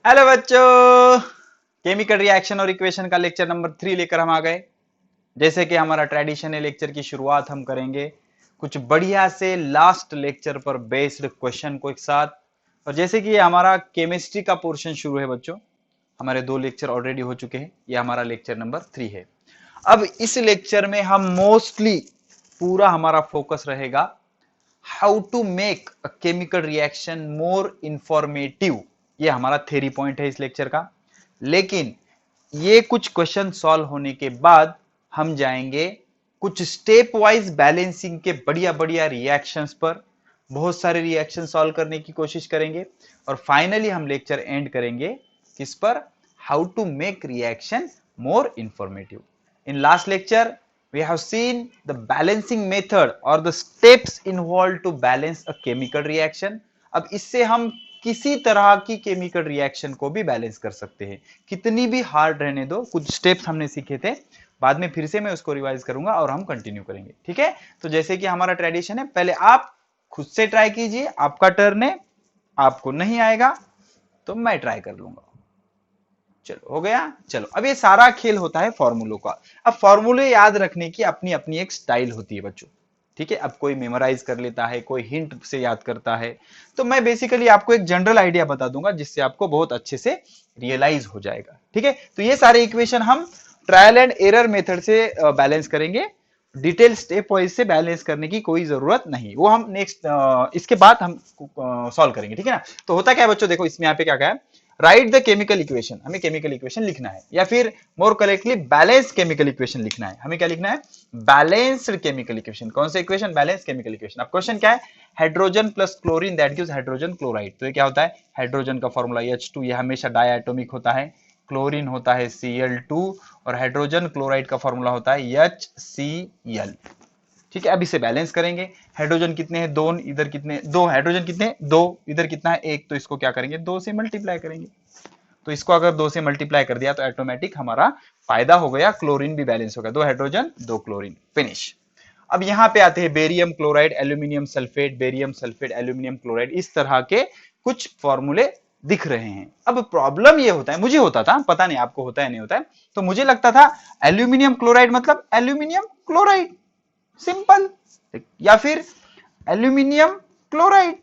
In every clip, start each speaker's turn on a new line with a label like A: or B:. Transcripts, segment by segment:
A: Hello बच्चों, chemical reaction और equation का लेक्चर नंबर 3 लेकर हम आ गए। जैसे कि हमारा ट्रेडिशन है, लेक्चर की शुरुआत हम करेंगे कुछ बढ़िया से लास्ट लेक्चर पर बेस्ड क्वेश्चन को एक साथ। और जैसे कि ये हमारा केमिस्ट्री का पोर्शन शुरू है बच्चों, हमारे 2 लेक्चर ऑलरेडी हो चुके हैं, ये हमारा लेक्चर नंबर 3 है। अब इस लेक्चर में हम मोस्टली पूरा हमारा फोकस रहेगा how to make a chemical reaction more informative. ये हमारा थ्योरी पॉइंट है इस लेक्चर का। लेकिन ये कुछ क्वेश्चन सॉल्व होने के बाद हम जाएंगे कुछ स्टेप वाइज बैलेंसिंग के बढ़िया बढ़िया रिएक्शंस पर। बहुत सारे रिएक्शन सॉल्व करने की कोशिश करेंगे और फाइनली हम लेक्चर एंड करेंगे किस पर? How to make reaction more informative. In last lecture, we have seen the balancing method or the steps involved to balance a chemical reaction. अब इससे हम किसी तरह की केमिकल रिएक्शन को भी बैलेंस कर सकते हैं, कितनी भी हार्ड रहने दो। कुछ स्टेप्स हमने सीखे थे, बाद में फिर से मैं उसको रिवाइज करूंगा और हम कंटिन्यू करेंगे, ठीक है। तो जैसे कि हमारा ट्रेडिशन है, पहले आप खुद से ट्राई कीजिए, आपका टर्न है। आपको नहीं आएगा तो मैं ट्राई कर लूंगा। चलो हो गया। चलो, अब ये सारा खेल होता है फॉर्मूलों का। अब फॉर्मूले याद रखने की अपनी अपनी एक स्टाइल होती है बच्चों, ठीक है। अब कोई मेमोराइज कर लेता है, कोई हिंट से याद करता है। तो मैं बेसिकली आपको एक जनरल आइडिया बता दूंगा जिससे आपको बहुत अच्छे से रियलाइज हो जाएगा, ठीक है। तो ये सारे इक्वेशन हम ट्रायल एंड एरर मेथड से बैलेंस करेंगे। डिटेल स्टेप वाइज से बैलेंस करने की कोई जरूरत नहीं, वो हम नेक्स्ट इसके बाद हम सॉल्व करेंगे, ठीक है ना। तो होता क्या है बच्चों, देखो इसमें यहाँ पे क्या क्या है। राइट द केमिकल इक्वेशन, हमें केमिकल इक्वेशन लिखना है, या फिर मोर करेक्टली बैलेंस केमिकल इक्वेशन लिखना है। हमें क्या लिखना है? Balanced chemical equation. कौन सा इक्वेशन? Balance chemical equation. अब क्वेश्चन क्या है? Hydrogen plus chlorine that gives hydrogen chloride. तो ये क्या होता है? हाइड्रोजन का फॉर्मूला H2, ये हमेशा डायटोमिक होता है। क्लोरीन होता है Cl2 और हाइड्रोजन क्लोराइड का फॉर्मूला होता है HCl, ठीक है। अब इसे बैलेंस करेंगे। हाइड्रोजन कितने हैं? 2, इधर कितने? 2। हाइड्रोजन कितने? 2, इधर कितना है? 1। तो इसको क्या करेंगे? 2 से मल्टीप्लाई करेंगे। तो इसको अगर 2 से मल्टीप्लाई कर दिया तो ऑटोमेटिक हमारा फायदा हो गया, क्लोरीन भी बैलेंस हो गया। 2 हाइड्रोजन 2 क्लोरीन, फिनिश। अब यहां पे आते हैं barium chloride, aluminium sulphate, barium sulphate, aluminium chloride. इस तरह के कुछ फॉर्मूले दिख रहे हैं। अब प्रॉब्लम ये होता है, मुझे होता था, पता नहीं आपको होता है नहीं होता है, तो मुझे लगता था एल्यूमिनियम क्लोराइड मतलब एल्यूमिनियम क्लोराइड, सिंपल। या फिर aluminium chloride,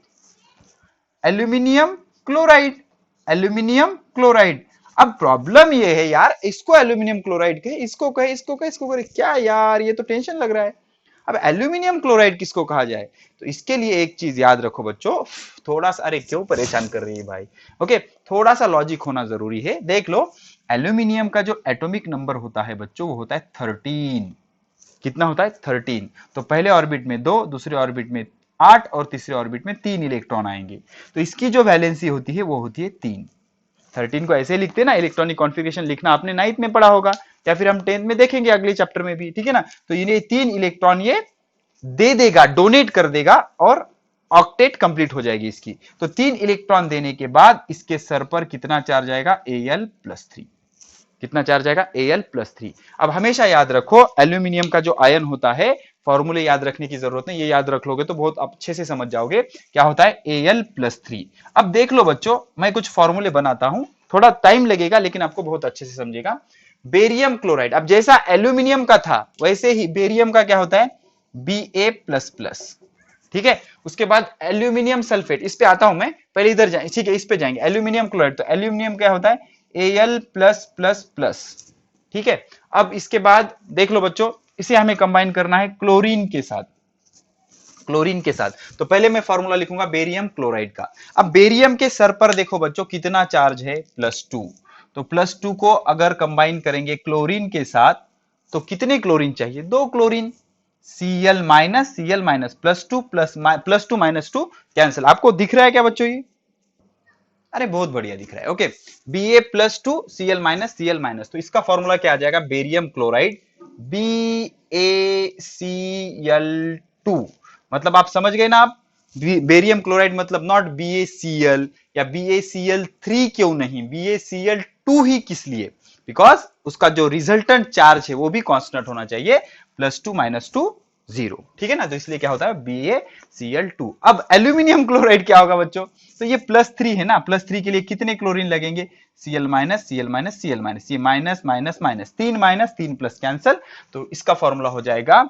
A: aluminium chloride, aluminium chloride. अब प्रॉब्लम ये है यार, इसको एल्यूमिनियम क्लोराइड कहे, इसको कहे, इसको कहे, इसको कहे, क्या यार, ये तो टेंशन लग रहा है। अब एल्यूमिनियम क्लोराइड किसको कहा जाए? तो इसके लिए एक चीज याद रखो बच्चों, थोड़ा सा, अरे क्यों परेशान कर रही है भाई, ओके, थोड़ा सा लॉजिक होना जरूरी है। देख लो, एल्यूमिनियम का जो एटॉमिक नंबर होता है बच्चों, वो होता है 13। कितना होता है? 13। तो पहले ऑर्बिट में 2, दूसरे ऑर्बिट में 8 और तीसरे ऑर्बिट में 3 इलेक्ट्रॉन आएंगे। तो इसकी जो वैलेंसी होती है वो होती है 3। 13 को ऐसे लिखते हैं ना, इलेक्ट्रॉनिक कॉन्फ़िगरेशन लिखना आपने 9th में पढ़ा होगा, या फिर हम 10th में देखेंगे अगले चैप्टर में भी, ठीक है ना। तो ये 3 इलेक्ट्रॉन ये दे देगा, डोनेट कर देगा और ऑक्टेट कंप्लीट हो जाएगी इसकी। तो 3 इलेक्ट्रॉन देने के बाद इसके सर पर कितना चार्ज आएगा? Al+3। कितना चार्ज आएगा? Al+3। अब हमेशा याद रखो, एल्यूमिनियम का जो आयन होता है, फॉर्मूले याद रखने की जरूरत नहीं, ये याद रख लोगे तो बहुत अच्छे से समझ जाओगे क्या होता है Al+3। अब देख लो बच्चों, मैं कुछ फॉर्मूले बनाता हूं, थोड़ा टाइम लगेगा लेकिन आपको बहुत अच्छे से समझेगा। बेरियम क्लोराइड, अब जैसा एल्यूमिनियम का था वैसे ही बेरियम का क्या होता है? Ba++, ठीक है। उसके बाद एल्यूमिनियम सल्फेट, इस पे आता हूं मैं, पहले इधर जाए, ठीक है, इस पे जाएंगे। एल्यूमिनियम क्लोराइड, तो एल्यूमिनियम क्या होता है? Al+++, ठीक है। अब इसके बाद देख लो बच्चों, इसे हमें कंबाइन करना है क्लोरीन के साथ, क्लोरीन के साथ। तो पहले मैं फॉर्मूला लिखूंगा बेरियम क्लोराइड का। अब बेरियम के सर पर देखो बच्चों कितना चार्ज है? +2। तो +2 को अगर कंबाइन करेंगे क्लोरीन के साथ तो कितने क्लोरीन चाहिए? 2 chlorine. Cl minus Cl minus, +2 -2 cancel. आपको दिख रहा है क्या बच्चों ये? अरे बहुत बढ़िया दिख रहा है, okay. Ba+2 Cl minus Cl minus, तो इसका फॉर्मूला क्या आ जाएगा? Barium chloride BaCl2। मतलब आप समझ गए ना आप, बेरियम क्लोराइड मतलब नॉट BaCl या BaCl3, क्यों नहीं, BaCl2 ही। किस लिए? बिकॉज उसका जो रिजल्टेंट चार्ज है वो भी कांस्टेंट होना चाहिए, +2 -2 जीरो, ठीक है ना। तो इसलिए क्या होता है BaCl2। अब एल्यूमिनियम क्लोराइड क्या होगा बच्चों, तो ये +3 है ना, +3 के लिए कितने क्लोरीन लगेंगे, Cl minus Cl minus Cl minus, ये minus minus minus, 3 minus 3 plus cancel, तो इसका फॉर्मूला हो जाएगा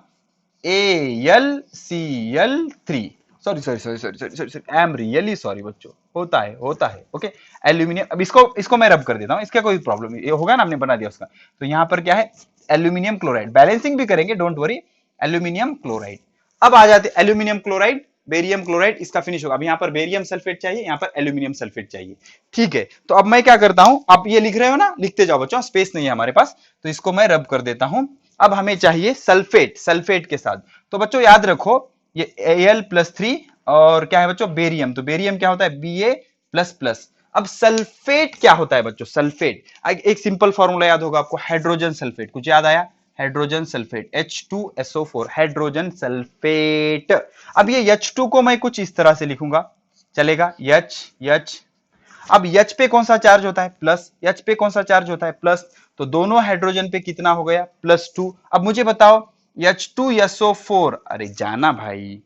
A: AlCl3। Sorry sorry sorry sorry sorry sorry, I am really sorry बच्चों, होता है ओके। एल्यूमिनियम, अब इसको मैं रब कर देता हूं, इसका कोई प्रॉब्लम नहीं, ये होगा ना, हमने बना दिया उसका। तो यहां पर क्या है, एल्यूमिनियम क्लोराइड, बैलेंसिंग भी करेंगे, डोंट वरी, एल्यूमिनियम क्लोराइड। अब आ जाते एल्यूमिनियम क्लोराइड, बेरियम क्लोराइड, इसका फिनिश होगा। अब यहां पर बेरियम सल्फेट चाहिए, यहां पर एल्यूमिनियम सल्फेट चाहिए, ठीक है। तो अब मैं क्या करता हूं, आप ये लिख रहे हो ना, लिखते जाओ बच्चों, स्पेस नहीं है हमारे पास, तो इसको मैं रब कर देता हूं। अब हमें चाहिए सल्फेट, सल्फेट के साथ, तो बच्चों याद रखो ये Al+3 और क्या है बच्चों, बेरियम, तो बेरियम क्या होता है Ba++। अब सल्फेट क्या होता है बच्चों, सल्फेट एक सिंपल फॉर्मूला याद होगा आपको, हाइड्रोजन सल्फेट, कुछ याद आया, hydrogen sulphate H2SO4, hydrogen sulphate. अब ये H2 को मैं कुछ इस तरह से लिखूंगा, चलेगा, H। अब H पे कौन सा चार्ज होता है, प्लस, H पे कौन सा चार्ज होता है, प्लस, तो दोनों हाइड्रोजन पे कितना हो गया, +2। अब मुझे बताओ H2SO4, अरे जाना भाई,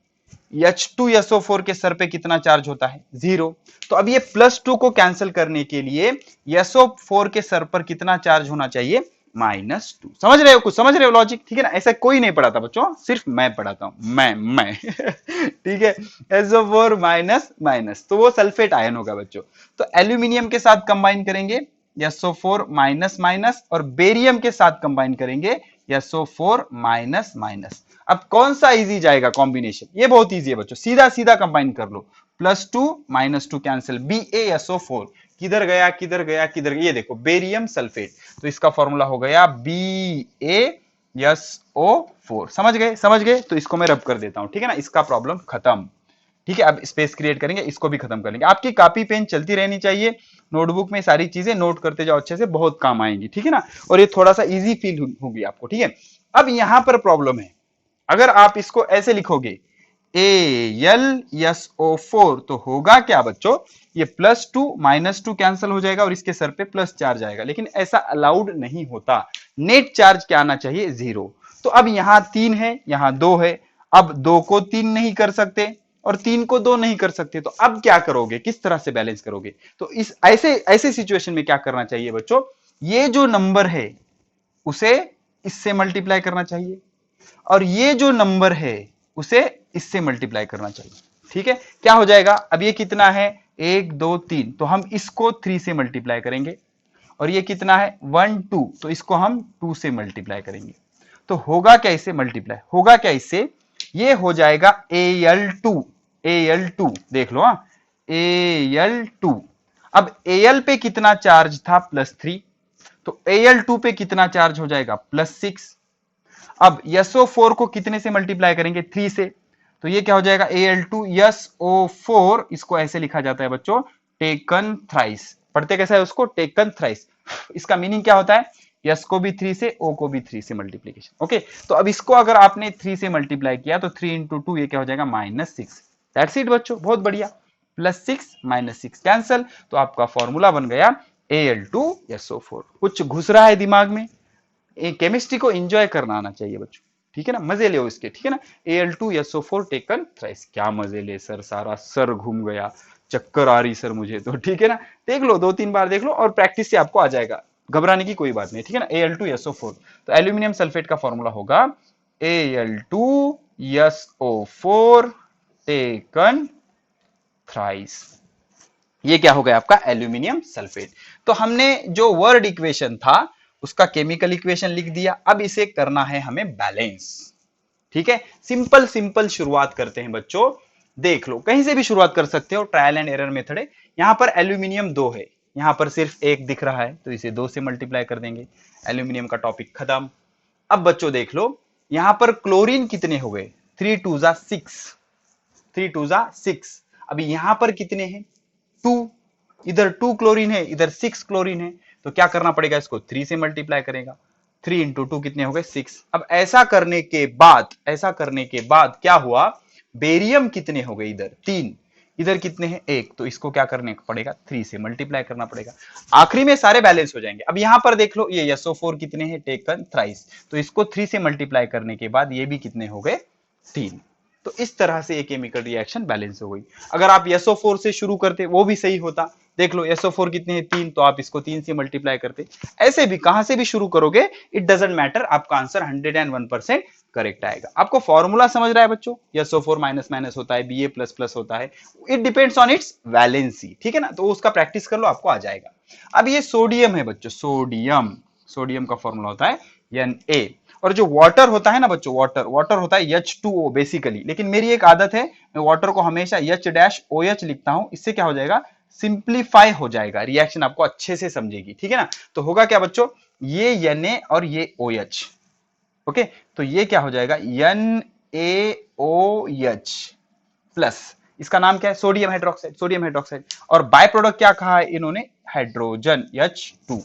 A: H2SO4 के सर पे कितना चार्ज होता है, 0। तो अब ये +2 को कैंसिल करने के लिए SO4 के सर पर कितना चार्ज होना चाहिए, -2। समझ रहे हो, कुछ समझ रहे हो लॉजिक, ठीक है ना। ऐसा कोई नहीं पढ़ाता बच्चों, सिर्फ मैं पढ़ाता हूं, मैं ठीक है। SO4 माइनस माइनस, तो वो सल्फेट आयन होगा बच्चों। तो एल्यूमिनियम के साथ कंबाइन करेंगे SO4 माइनस माइनस, और बेरियम के साथ कंबाइन करेंगे SO4 माइनस माइनस। अब कौन सा इजी जाएगा कॉम्बिनेशन, ये बहुत इजी है बच्चों, सीधा सीधा कंबाइन कर लो, +2 -2 कैंसिल, BaSO4 किधर गया किधर गया किधर गया, ये देखो बेरियम सल्फेट, तो इसका फॉर्मूला हो गया BaSO4। समझ गए, तो इसको मैं रब कर देता हूं, ठीक है ना, इसका प्रॉब्लम खत्म, ठीक है। अब स्पेस क्रिएट करेंगे, इसको भी खत्म कर लेंगे। आपकी कॉपी पेन चलती रहनी चाहिए, नोटबुक में सारी चीजें नोट करते जाओ अच्छे से, बहुत काम आएंगी, ठीक है ना। और ये थोड़ा सा इजी फील होगी आपको, ठीक है। अब यहां पर प्रॉब्लम है, अगर आप इसको ऐसे लिखोगे AlSO4, तो होगा क्या बच्चों, ये +2 -2 कैंसिल हो जाएगा, और इसके सर पे प्लस चार्ज आएगा, लेकिन ऐसा अलाउड नहीं होता, नेट चार्ज क्या आना चाहिए, 0। तो अब यहां 3 है, यहां 2 है, अब 2 को 3 नहीं कर सकते और 3 को 2 नहीं कर सकते, तो अब क्या करोगे, किस तरह से बैलेंस करोगे। तो इस ऐसे ऐसे सिचुएशन में क्या करना चाहिए बच्चों, ये जो नंबर है उसे इससे मल्टीप्लाई करना चाहिए, और ये जो नंबर है उसे इससे मल्टीप्लाई करना चाहिए, ठीक है। क्या हो जाएगा, अब ये कितना है, 1 2 3, तो हम इसको 3 से मल्टीप्लाई करेंगे, और ये कितना है 1 2, तो इसको हम 2 से मल्टीप्लाई करेंगे। तो होगा क्या, इससे मल्टीप्लाई होगा क्या, इससे ये हो जाएगा Al2 देख लो, हाँ Al2। अब Al पे कितना चार्ज था, +3, तो Al2 पे कितना चार्ज हो जाएगा, +6। अब SO4 को कितने से मल्टीप्लाई करेंगे, 3 से, तो ये क्या हो जाएगा Al2SO4, इसको ऐसे लिखा जाता है बच्चों, टेकन थ्राइस, पढ़ते कैसा है उसको, टेकन थ्राइस। इसका मीनिंग क्या होता है, यस को भी 3 से, ओ को भी 3 से मल्टीप्लीकेशन, ओके। तो अब इसको अगर आपने 3 से मल्टीप्लाई किया, तो 3 × 2 ये क्या हो जाएगा, -6। दैट्स इट बच्चों, बहुत बढ़िया, +6 -6 कैंसल, तो आपका फॉर्मूला बन गया Al2SO4। कुछ घुस रहा है दिमाग में, केमिस्ट्री को एंजॉय करना आना चाहिए बच्चों, ठीक है ना, मजे ले इसके, ठीक है ना। Al2SO4 टेकन थ्राइस, क्या मजे ले सर, सारा सर घूम गया, चक्कर आ रही सर मुझे तो, ठीक है ना। देख लो, 2-3 बार देख लो, और प्रैक्टिस से आपको आ जाएगा, घबराने की कोई बात नहीं, ठीक है ना। Al2SO4, तो एल्यूमिनियम सल्फेट का फॉर्मूला होगा Al2SO4 टेकन थ्राइस। ये क्या हो गया आपका, एल्यूमिनियम सल्फेट। तो हमने जो वर्ड इक्वेशन था उसका केमिकल इक्वेशन लिख दिया, अब इसे करना है हमें बैलेंस, ठीक है। सिंपल सिंपल शुरुआत करते हैं बच्चों, देख लो, कहीं से भी शुरुआत कर सकते हो, ट्रायल एंड एरर मेथड है। यहां पर एल्यूमिनियम 2 है, यहां पर सिर्फ 1 दिख रहा है, तो इसे 2 से मल्टीप्लाई कर देंगे, एल्यूमिनियम का टॉपिक खत्म। अब बच्चों देख लो, यहां पर क्लोरीन कितने हो गए, 3 2 6, 3 2 6। अभी यहां पर कितने हैं, 2, इधर 2 क्लोरीन है, इधर 6 क्लोरीन है, तो क्या करना पड़ेगा, इसको 3 से मल्टीप्लाई करेगा, 3 × 2 कितने हो गए, 6। अब ऐसा करने के बाद क्या हुआ, बेरियम कितने हो गए, इधर 3, इधर कितने हैं, 1, तो इसको क्या करने पड़ेगा, 3 से मल्टीप्लाई करना पड़ेगा, आखिरी में सारे बैलेंस हो जाएंगे। अब यहां पर देख लो, ये SO4 कितने हैं, टेकन थ्राइस, तो इसको 3 से मल्टीप्लाई करने के बाद ये भी कितने हो गए, 3। तो इस तरह से एक केमिकल रिएक्शन बैलेंस हो गई। अगर आप SO4 से शुरू करते वो भी सही होता। देख लो SO4 कितने हैं 3, तो आप इसको 3 से मल्टीप्लाई करते। ऐसे भी कहां से भी शुरू करोगे, इट डजेंट मैटर, आपका आंसर 101% करेक्ट आएगा। आपको फॉर्मूला समझ रहा है बच्चों, SO4 माइनस माइनस होता है, Ba प्लस प्लस होता है, it depends on it's valency, ठीक है ना। तो उसका प्रैक्टिस कर लो, आपको आ जाएगा। अब ये सोडियम है बच्चों, सोडियम, सोडियम का फॉर्मूला होता है Na। और जो वाटर होता है ना बच्चों, वाटर, वाटर होता है H2O बेसिकली, लेकिन मेरी एक आदत है, मैं वाटर को हमेशा H-OH लिखता हूं। इससे क्या हो जाएगा, सिंप्लीफाई हो जाएगा, रिएक्शन आपको अच्छे से समझेगी, ठीक है ना। तो होगा क्या बच्चों, ये Na और ये OH, ओके, तो ये क्या हो जाएगा NaOH प्लस, इसका नाम क्या है, सोडियम हाइड्रोक्साइड, सोडियम हाइड्रोक्साइड। और बाय प्रोडक्ट क्या कहा है इन्होंने, हाइड्रोजन H2,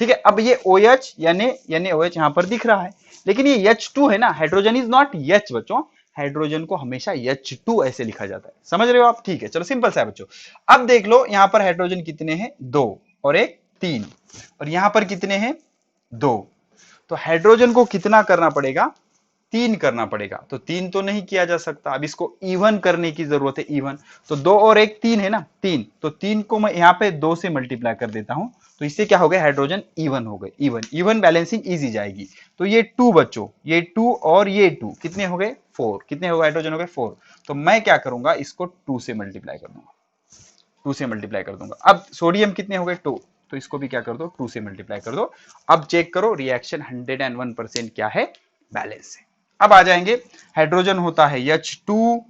A: ठीक है। अब ये OH यानी OH यहां पर दिख रहा है, लेकिन ये H2 है ना, हाइड्रोजन इज नॉट H बच्चों, हाइड्रोजन को हमेशा H2 ऐसे लिखा जाता है, समझ रहे हो आप, ठीक है। चलो सिंपल सा है बच्चों। अब देख लो यहां पर हाइड्रोजन कितने हैं, 2 और एक 3, और यहां पर कितने हैं, 2। तो हाइड्रोजन को कितना करना पड़ेगा, 3 करना पड़ेगा। तो 3 तो नहीं किया जा सकता, अब इसको इवन करने की जरूरत है, इवन। तो 2 और 1 3 है ना, 3, तो 3 को मैं यहाँ पे 2 से मल्टीप्लाई कर देता हूं। तो इससे क्या हो गया, हाइड्रोजन इवन हो गए, इवन, इवन बैलेंसिंग इजी जाएगी। तो ये 2 बच्चों, ये 2 और ये 2 कितने हो गए, 4, कितने हो गए, हाइड्रोजन हो गए 4। तो मैं क्या करूंगा, इसको 2 से मल्टीप्लाई कर दूंगा, 2 से मल्टीप्लाई कर दूंगा। अब सोडियम कितने हो गए, 2, तो इसको भी क्या कर दो, 2 से मल्टीप्लाई कर दो। अब चेक करो रिएक्शन 101% क्या है, बैलेंस है। अब आ जाएंगे, हाइड्रोजन होता है H2,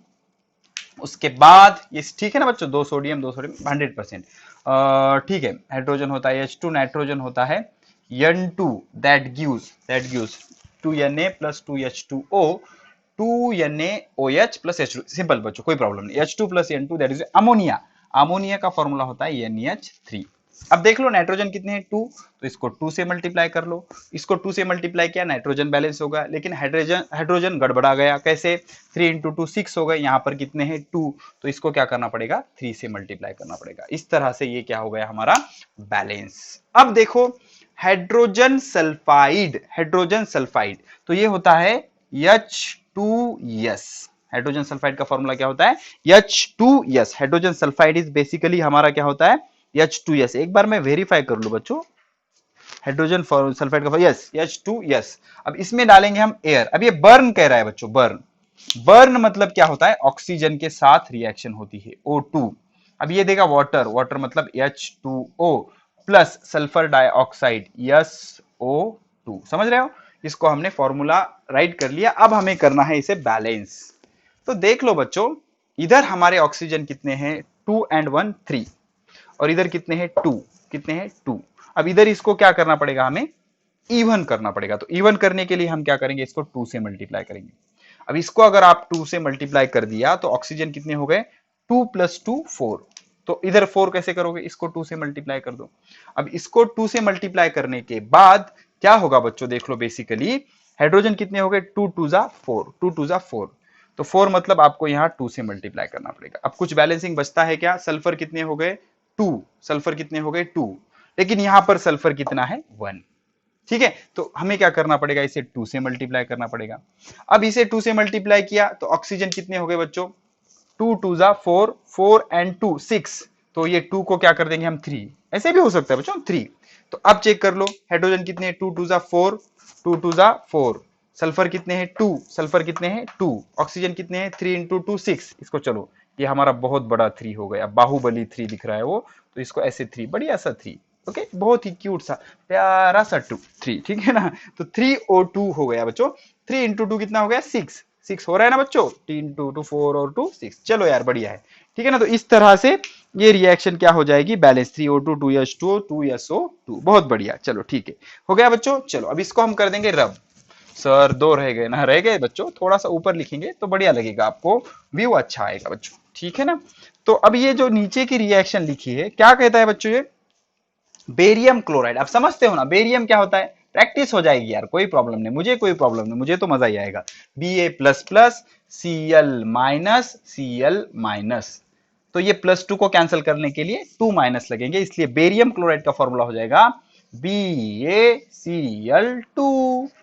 A: उसके बाद ये ठीक है ना बच्चों, 2 सोडियम 100%, ठीक है। हाइड्रोजन होता है H2, नाइट्रोजन होता है N2, that gives 2Na plus 2H2O, 2NaOH plus H2, simple बच्चों, कोई प्रॉब्लम नहीं। H2 plus N2 that is ammonia, ammonia का फॉर्मूला होता है NH3। अब देख लो नाइट्रोजन कितने हैं, 2, तो इसको 2 से मल्टीप्लाई कर लो, इसको 2 से मल्टीप्लाई किया, नाइट्रोजन बैलेंस होगा। लेकिन हाइड्रोजन गड़बड़ा गया, कैसे, 3 इंटू 2 6 हो गए, यहाँ पर कितने हैं 2, तो इसको क्या करना पड़ेगा, 3 से मल्टीप्लाई करना पड़ेगा। इस तरह से ये क्या हो गया हमारा बैलेंस। अब देखो हाइड्रोजन सल्फाइड, हाइड्रोजन सल्फाइड, तो ये होता है H2S। हाइड्रोजन सल्फाइड का फॉर्मूला क्या होता है, H2S। Hydrogen sulphide is basically हमारा क्या होता है, H2S। एक बार मैं वेरीफाई कर लूं बच्चों, हाइड्रोजन सल्फाइड का, यस H2S। अब इसमें डालेंगे हम एयर। अब ये बर्न कह रहा है बच्चों, बर्न, बर्न मतलब क्या होता है, ऑक्सीजन के साथ रिएक्शन होती है, O2। अब ये देगा वाटर, वाटर मतलब H2O plus sulphur dioxide SO2, समझ रहे हो। इसको हमने फॉर्मूला राइट कर लिया, अब हमें करना है इसे बैलेंस। तो देख लो बच्चों, इधर हमारे ऑक्सीजन कितने हैं, 2 and 1 3, और इधर कितने हैं 2, कितने हैं 2। अब इधर इसको क्या करना पड़ेगा, हमें इवन करना पड़ेगा। तो इवन करने के लिए हम क्या करेंगे, इसको 2 से मल्टीप्लाई करेंगे। अब इसको अगर आप 2 से मल्टीप्लाई कर दिया तो ऑक्सीजन कितने हो गए, 2 + 2 4। तो इधर 4 कैसे करोगे, इसको 2 से मल्टीप्लाई कर दो। अब इसको 2 से मल्टीप्लाई करने के बाद क्या होगा बच्चों, देख लो बेसिकली हाइड्रोजन कितने हो गए, 2 2 जा 4, 2 2 जा 4। तो 4 मतलब आपको यहाँ 2 से मल्टीप्लाई करना पड़ेगा। अब कुछ बैलेंसिंग बचता है क्या, सल्फर कितने हो गए 2, सल्फर कितने हो गए 2, लेकिन यहां पर सल्फर कितना है 1, ठीक है। तो हमें क्या करना पड़ेगा, इसे 2 से मल्टीप्लाई करना पड़ेगा। अब इसे 2 से मल्टीप्लाई किया तो ऑक्सीजन कितने हो गए बच्चों, 2 2 जा 4, 4 and 2 6, तो ये 2 को क्या कर देंगे हम 3, ऐसे भी हो सकता है बच्चों 3। तो अब चेक कर लो हाइड्रोजन कितने, 2 2 जा 4, 2 2 जा 4, सल्फर कितने हैं 2, सल्फर कितने हैं 2, ऑक्सीजन कितने हैं 3 इंटू 2 6। इसको चलो, ये हमारा बहुत बड़ा 3 हो गया, बाहुबली 3 दिख रहा है वो, तो इसको ऐसे 3, बढ़िया सा 3, ओके, बहुत ही क्यूट सा प्यारा सा 2 3, ठीक है ना। तो 3O2 हो गया बच्चों, 3 इंटू 2 कितना हो गया 6, 6 हो रहा है ना बच्चों, 3 2 2 4 और 2 6, चलो यार बढ़िया है, ठीक है ना। तो इस तरह से ये रिएक्शन क्या हो जाएगी, बैलेंस, 3O2 2H2O 2SO2, बहुत बढ़िया, चलो ठीक है, हो गया बच्चों। चलो अब इसको हम कर देंगे रब। सर 2 रह गए ना, रह गए बच्चों, थोड़ा सा ऊपर लिखेंगे तो बढ़िया लगेगा, आपको व्यू अच्छा आएगा बच्चों, ठीक है ना। तो अब ये जो नीचे की रिएक्शन लिखी है क्या कहता है बच्चों, ये बेरियम क्लोराइड। आप समझते हो ना बेरियम क्या होता है, प्रैक्टिस हो जाएगी यार, कोई प्रॉब्लम नहीं, मुझे कोई प्रॉब्लम नहीं, मुझे तो मजा ही आएगा। Ba++Cl-Cl-, तो ये +2 को कैंसिल करने के लिए 2 माइनस लगेंगे, इसलिए बेरियम क्लोराइड का फॉर्मूला हो जाएगा BaCl2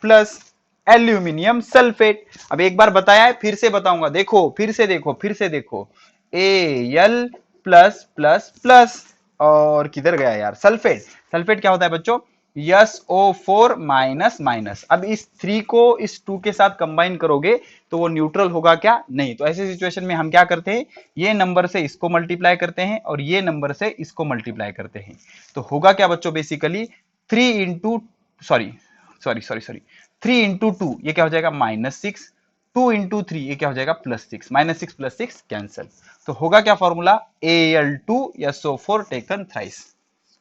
A: प्लस, एल्यूमिनियम सल्फेट। अब एक बार बताया है, फिर से बताऊंगा, देखो फिर से देखो, फिर से देखो, Al प्लस प्लस प्लस, और किधर गया यार सल्फेट। सल्फेट क्या होता है बच्चों, SO4 माइनस माइनस। अब इस 3 को इस 2 के साथ कंबाइन करोगे तो वो न्यूट्रल होगा क्या, नहीं। तो ऐसे सिचुएशन में हम क्या करते हैं, ये नंबर से इसको मल्टीप्लाई करते हैं और ये नंबर से इसको मल्टीप्लाई करते हैं। तो होगा क्या बच्चों, basically 3 into sorry sorry sorry sorry 3 into 2 ये क्या हो जाएगा -6, 2 इंटू 3 ये क्या हो जाएगा +6, -6 + 6 कैंसल। तो होगा क्या फॉर्मूला, Al2SO4 टेकन थ्राइस।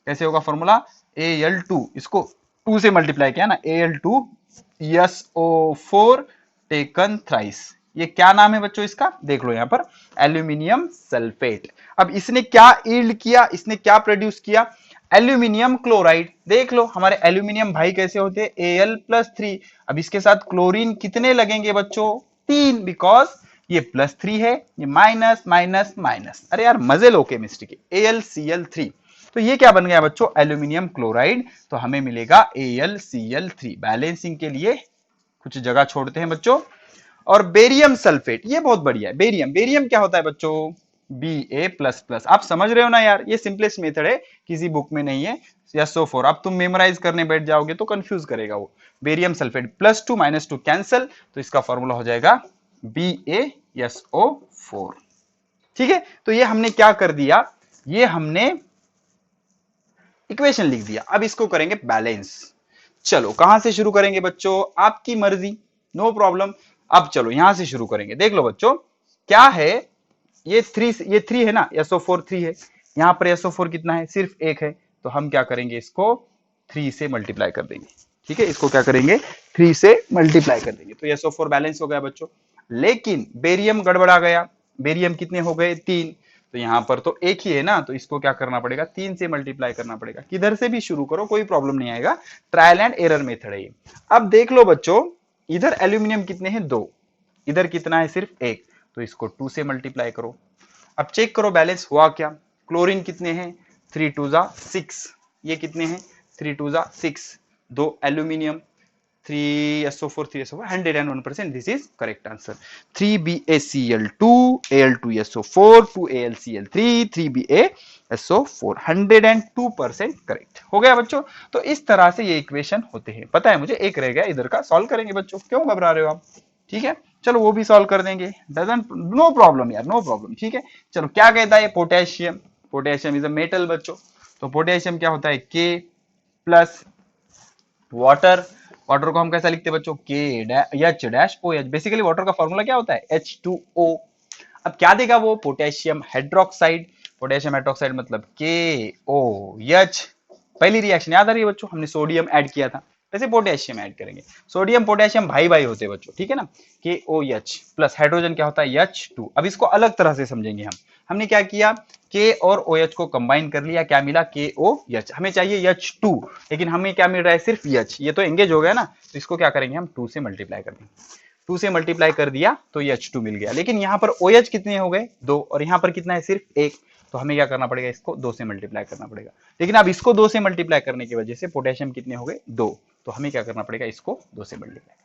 A: कैसे होगा फॉर्मूला, Al2 इसको 2 से मल्टीप्लाई किया ना, Al2SO4 टेकन थ्राइस। ये क्या नाम है बच्चों इसका, देख लो यहां पर, एल्यूमिनियम सल्फेट। अब इसने क्या ईल्ड किया, इसने क्या प्रोड्यूस किया, एल्यूमिनियम क्लोराइड। देख लो हमारे एल्यूमिनियम भाई कैसे होते हैं, Al+3। अब इसके साथ क्लोरीन कितने लगेंगे बच्चों, 3, बिकॉज ये +3 है, ये माइनस माइनस माइनस। अरे यार मजे लो केमिस्ट्री के, AlCl3। तो ये क्या बन गया बच्चों, एल्यूमिनियम क्लोराइड। तो हमें मिलेगा AlCl3। बैलेंसिंग के लिए कुछ जगह छोड़ते हैं बच्चों। और बेरियम सल्फेट, ये बहुत बढ़िया है। बेरियम, बेरियम क्या होता है बच्चों, Ba++। आप समझ रहे हो ना यार, ये सिंपलेस्ट मेथड है, किसी बुक में नहीं है। SO4 अब तुम मेमोराइज करने बैठ जाओगे तो कंफ्यूज करेगा वो। बेरियम सल्फेट, +2 -2 कैंसल, तो इसका फॉर्मूला हो जाएगा BaSO4। ठीक है, तो ये हमने क्या कर दिया, ये हमने इक्वेशन लिख दिया। अब इसको करेंगे बैलेंस। चलो कहां से शुरू करेंगे बच्चों, आपकी मर्जी, नो प्रॉब्लम। अब चलो यहां से शुरू करेंगे। देख लो बच्चों क्या है, ये 3 है ना, SO4 3 है, यहां पर SO4 कितना है, सिर्फ 1 है। तो हम क्या करेंगे, इसको 3 से मल्टीप्लाई कर देंगे। ठीक है, इसको क्या करेंगे, 3 से मल्टीप्लाई कर देंगे। तो SO4 बैलेंस हो गया बच्चों। लेकिन बेरियम गड़बड़ा गया, बेरियम कितने हो गए, 3। तो यहां पर तो एक ही है ना, तो इसको क्या करना पड़ेगा, 3 से मल्टीप्लाई करना पड़ेगा। किधर से भी शुरू करो कोई प्रॉब्लम नहीं आएगा, ट्रायल एंड एरर मेथड है ये। अब देख लो बच्चों, इधर एल्यूमिनियम कितने हैं, 2, इधर कितना है, सिर्फ 1। तो इसको 2 से मल्टीप्लाई करो। अब चेक करो बैलेंस हुआ क्या। क्लोरीन कितने हैं, 3 2 6, ये कितने हैं, 3 2 6, 2 aluminium, 3SO4 3SO4, 101%, this is correct answer. 3BaCl2 Al2SO4 2AlCl3 3BaSO4, 102% correct हो गया बच्चों। तो इस तरह से ये इक्वेशन होते हैं। पता है मुझे, एक रह गया इधर का, सॉल्व करेंगे बच्चों, क्यों घबरा रहे हो आप। ठीक है, चलो वो भी सॉल्व कर देंगे, डजंट, नो प्रॉब्लम यार, नो प्रॉब्लम। ठीक है, चलो क्या कहता है potassium, potassium is a metal बच्चों। तो पोटेशियम क्या होता है, K प्लस वाटर। वाटर को हम कैसा लिखते हैं बच्चों, KH-OH। बेसिकली वाटर का फॉर्मूला क्या होता है, H2O। अब क्या देगा वो, पोटेशियम हाइड्रोक्साइड। पोटेशियम हाइड्रोक्साइड मतलब KOH। पहली रिएक्शन याद आ रही है बच्चों, हमने सोडियम ऐड किया था, वैसे पोटेशियम ऐड करेंगे। सोडियम पोटेशियम भाई भाई होते हैं बच्चों, ठीक है ना। KOH प्लस हाइड्रोजन क्या होता है, H2। अब इसको अलग तरह से समझेंगे हम। हमने क्या किया, K और OH को कंबाइन कर लिया, क्या मिला, KOH। हमें चाहिए H2, लेकिन हमें क्या मिल रहा है, सिर्फ H। ये तो एंगेज हो गया ना, तो इसको क्या करेंगे हम, 2 से मल्टीप्लाई कर देंगे। 2 से मल्टीप्लाई कर दिया तो ये H2 मिल गया। लेकिन यहाँ पर OH कितने हो गए, 2, और यहाँ पर कितना है, सिर्फ 1। तो हमें क्या करना पड़ेगा, इसको 2 से मल्टीप्लाई करना पड़ेगा। लेकिन अब इसको 2 से मल्टीप्लाई करने की वजह से पोटेशियम कितने हो गए, 2। तो हमें क्या करना पड़ेगा, इसको 2 से मल्टीप्लाई।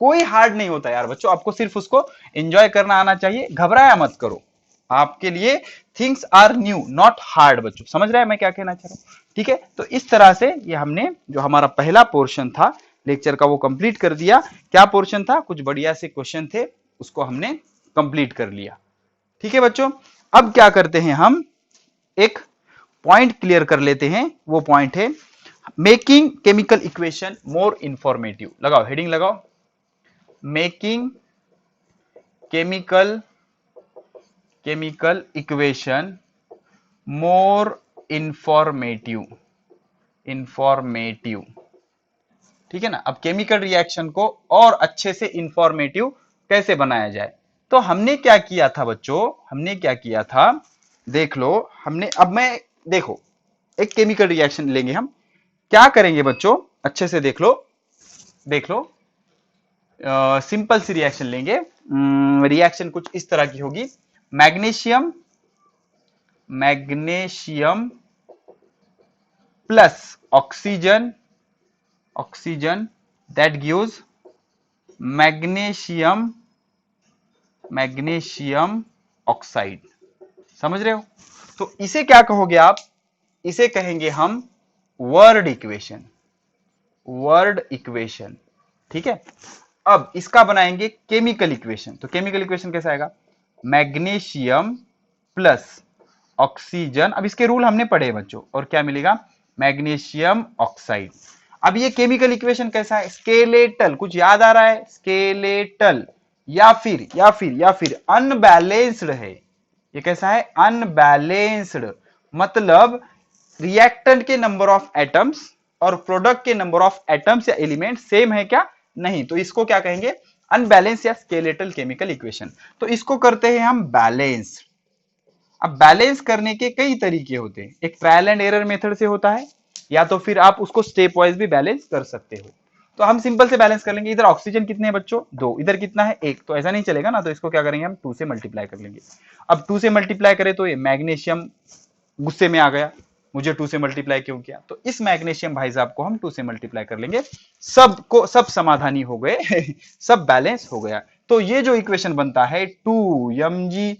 A: कोई हार्ड नहीं होता यार बच्चों, आपको सिर्फ उसको एंजॉय करना आना चाहिए, घबराया मत करो। आपके लिए things are new not hard बच्चों, समझ रहे हैं मैं क्या कहना चाह रहा हूं। ठीक है, तो इस तरह से ये हमने जो हमारा पहला पोर्शन था लेक्चर का वो कंप्लीट कर दिया। क्या पोर्शन था, कुछ बढ़िया से क्वेश्चन थे, उसको हमने कंप्लीट कर लिया। ठीक है बच्चों, अब क्या करते हैं हम, एक पॉइंट क्लियर कर लेते हैं। वो पॉइंट है मेकिंग केमिकल इक्वेशन मोर इंफॉर्मेटिव। लगाओ हेडिंग लगाओ, मेकिंग केमिकल इक्वेशन मोर इंफॉर्मेटिव। ठीक है ना। अब केमिकल रिएक्शन को और अच्छे से इंफॉर्मेटिव कैसे बनाया जाए, तो हमने क्या किया था बच्चों, हमने क्या किया था, देख लो हमने, अब मैं देखो एक केमिकल रिएक्शन लेंगे हम, क्या करेंगे बच्चों, अच्छे से देख लो, देख लो, सिंपल सी रिएक्शन लेंगे। रिएक्शन कुछ इस तरह की होगी, magnesium plus oxygen that gives magnesium magnesium oxide. समझ रहे हो? तो इसे क्या कहोगे आप? इसे कहेंगे हम वर्ड इक्वेशन। वर्ड इक्वेशन, ठीक है। अब इसका बनाएंगे केमिकल इक्वेशन। तो केमिकल इक्वेशन कैसा आएगा? Magnesium plus oxygen. अब इसके रूल हमने पढ़े बच्चों, और क्या मिलेगा? Magnesium oxide. अब ये केमिकल इक्वेशन कैसा है? स्केलेटल। कुछ याद आ रहा है? स्केलेटल या फिर अनबैलेंस्ड है। ये कैसा है? अनबैलेंस्ड। मतलब रिएक्टेंट के नंबर ऑफ एटम्स और प्रोडक्ट के नंबर ऑफ एटम्स या एलिमेंट सेम है क्या? नहीं। तो इसको क्या कहेंगे? अनबैलेंस या स्केलेटल केमिकल इक्वेशन। तो इसको करते हैं हम बैलेंस। अब बैलेंस करने के कई तरीके होते हैं। एक ट्रायल एंड एरर मेथड से होता है, या तो फिर आप उसको स्टेप वाइज भी बैलेंस कर सकते हो। तो हम सिंपल से बैलेंस कर लेंगे। इधर ऑक्सीजन कितने हैं बच्चों? 2। इधर कितना है? 1। तो ऐसा नहीं चलेगा ना, तो इसको क्या करेंगे हम? 2 से मल्टीप्लाई कर लेंगे। अब 2 से मल्टीप्लाई करें तो ये मैग्नीशियम गुस्से में आ गया, मुझे 2 से मल्टीप्लाई क्यों किया? तो इस मैग्नीशियम भाई साहब को हम 2 से मल्टीप्लाई कर लेंगे। सब समाधानी हो गए सब बैलेंस हो गया। तो ये जो इक्वेशन बनता है 2mg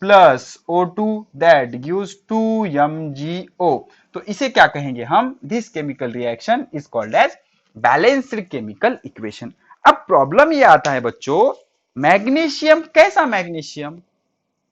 A: plus O2 that gives 2mgO। तो इसे क्या कहेंगे हम? This chemical reaction is called as balanced chemical equation. अब प्रॉब्लम ये आता है बच्चों, मैग्नीशियम कैसा magnesium?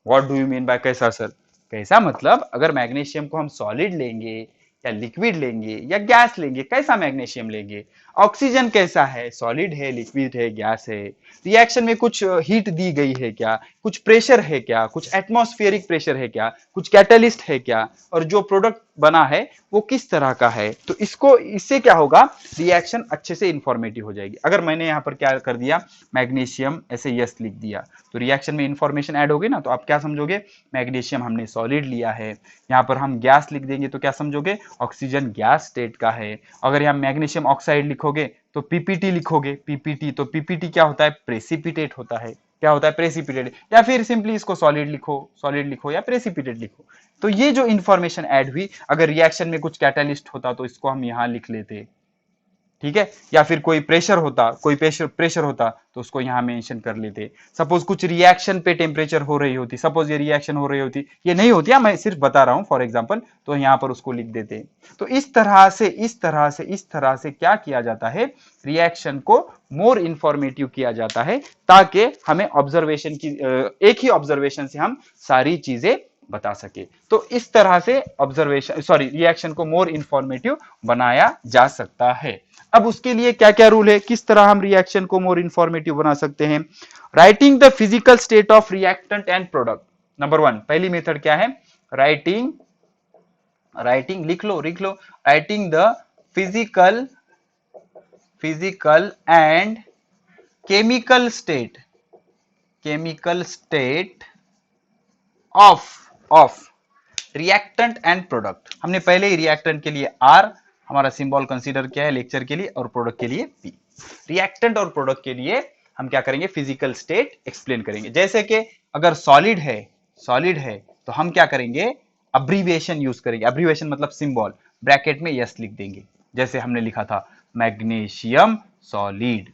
A: What do you mean by कैसा सर? कैसा मतलब अगर मैग्नीशियम को हम सॉलिड लेंगे या लिक्विड लेंगे या गैस लेंगे, कैसा मैग्नीशियम लेंगे? ऑक्सीजन कैसा है? सॉलिड है, लिक्विड है, गैस है। रिएक्शन में कुछ हीट दी गई है क्या? कुछ प्रेशर है क्या? कुछ एटमॉस्फेरिक प्रेशर है क्या? कुछ कैटलिस्ट है क्या? और जो प्रोडक्ट बना है वो किस तरह का है? तो इससे क्या होगा? रिएक्शन अच्छे से इंफॉर्मेटिव हो जाएगी। अगर मैंने यहाँ पर क्या कर दिया, मैग्नीशियम ऐसे यस लिख दिया, तो रिएक्शन में इंफॉर्मेशन ऐड होगी ना। तो आप क्या समझोगे? मैग्नीशियम हमने सॉलिड लिया है। यहाँ पर हम गैस लिख देंगे तो क्या समझोगे? ऑक्सीजन गैस स्टेट का है। अगर यहाँ मैग्नीशियम ऑक्साइड लिखोगे तो पीपीटी लिखोगे। पीपीटी, तो पीपीटी क्या होता है? प्रेसिपिटेट होता है। क्या होता है? प्रेसिपिटेट। या फिर सिंपली इसको सॉलिड लिखो या प्रेसिपिटेट लिखो। तो ये जो इंफॉर्मेशन ऐड हुई, अगर रिएक्शन में कुछ कैटलिस्ट होता तो इसको हम यहां लिख लेते, ठीक है। या फिर कोई प्रेशर होता तो उसको यहां मेंशन कर लेते। सपोज कुछ रिएक्शन पे टेम्परेचर हो रही होती, सपोज ये रिएक्शन हो रही होती, ये नहीं होती, मैं सिर्फ बता रहा हूं फॉर एग्जांपल, तो यहां पर उसको लिख देते। तो इस तरह से क्या किया जाता है? रिएक्शन को मोर इंफॉर्मेटिव किया जाता है, ताकि हमें ऑब्जर्वेशन की एक ही ऑब्जर्वेशन से हम सारी चीजें बता सके। तो इस तरह से रिएक्शन को मोर इंफॉर्मेटिव बनाया जा सकता है। अब उसके लिए क्या क्या रूल है, किस तरह हम रिएक्शन को मोर इंफॉर्मेटिव बना सकते हैं? Writing the physical state of reactant and product. Number 1, पहली मेथड क्या है? राइटिंग लिख लो writing the physical and chemical state of reactant and product. हमने पहले ही रिएक्टेंट के लिए R हमारा सिंबल कंसीडर किया है लेक्चर के लिए, और प्रोडक्ट के लिए P। रिएक्टेंट और प्रोडक्ट के लिए हम क्या करेंगे? फिजिकल स्टेट एक्सप्लेन करेंगे। जैसे कि अगर सॉलिड है तो हम क्या करेंगे? अब्रीविएशन यूज करेंगे। अब्रीविएशन मतलब सिंबल, ब्रैकेट में यस लिख देंगे, जैसे हमने लिखा था मैग्नीशियम सॉलिड,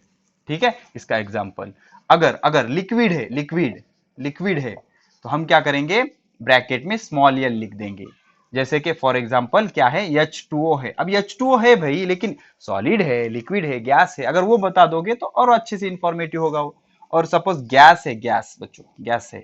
A: ठीक है। इसका एग्जांपल। अगर लिक्विड है तो हम क्या करेंगे? ब्रैकेट में स्मॉल एल लिख देंगे। जैसे कि फॉर एग्जांपल क्या है? H2O है। अब H2O है भाई, लेकिन सॉलिड है, लिक्विड है, गैस है, अगर वो बता दोगे तो और अच्छे से इंफॉर्मेटिव होगा वो। और सपोज गैस है, बच्चों गैस है,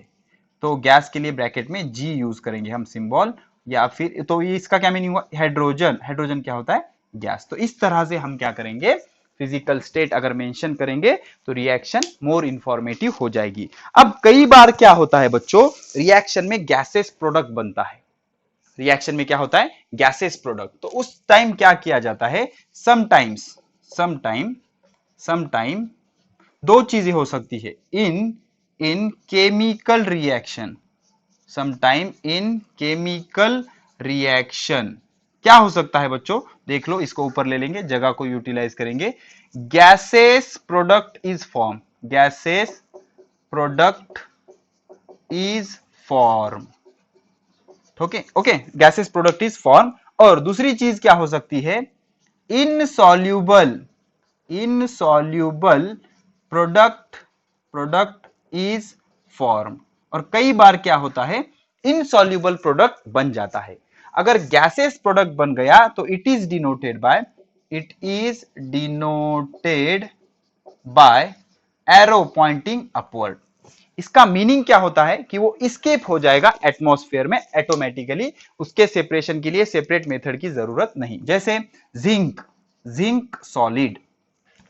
A: तो गैस के लिए ब्रैकेट में G यूज करेंगे हम सिंबल, या फिर तो ये इसका क्या मीनिंग हुआ? हाइड्रोजन क्या होता है? गैस। तो इस तरह से हम क्या करेंगे? फिजिकल स्टेट अगर मेंशन करेंगे तो रिएक्शन मोर इंफॉर्मेटिव हो जाएगी। अब कई बार क्या होता है बच्चों, रिएक्शन में गैसेस प्रोडक्ट बनता है। रिएक्शन में क्या होता है? Gases product. तो उस टाइम क्या किया जाता है? समटाइम दो चीजें हो सकती है इन केमिकल रिएक्शन। समटाइम इन केमिकल रिएक्शन क्या हो सकता है बच्चों? देख लो, इसको ऊपर ले लेंगे, जगह को यूटिलाइज करेंगे। Gases product is form okay, gases product is form. और दूसरी चीज क्या हो सकती है? Insoluble product is form. और कई बार क्या होता है, इनसॉल्युबल प्रोडक्ट बन जाता है। अगर गैसेस प्रोडक्ट बन गया तो it is denoted by arrow pointing upward. इसका मीनिंग क्या होता है कि वो स्केप हो जाएगा एटमॉस्फेयर में ऑटोमेटिकली, उसके सेपरेशन के लिए सेपरेट मेथड की जरूरत नहीं। जैसे जिंक सॉलिड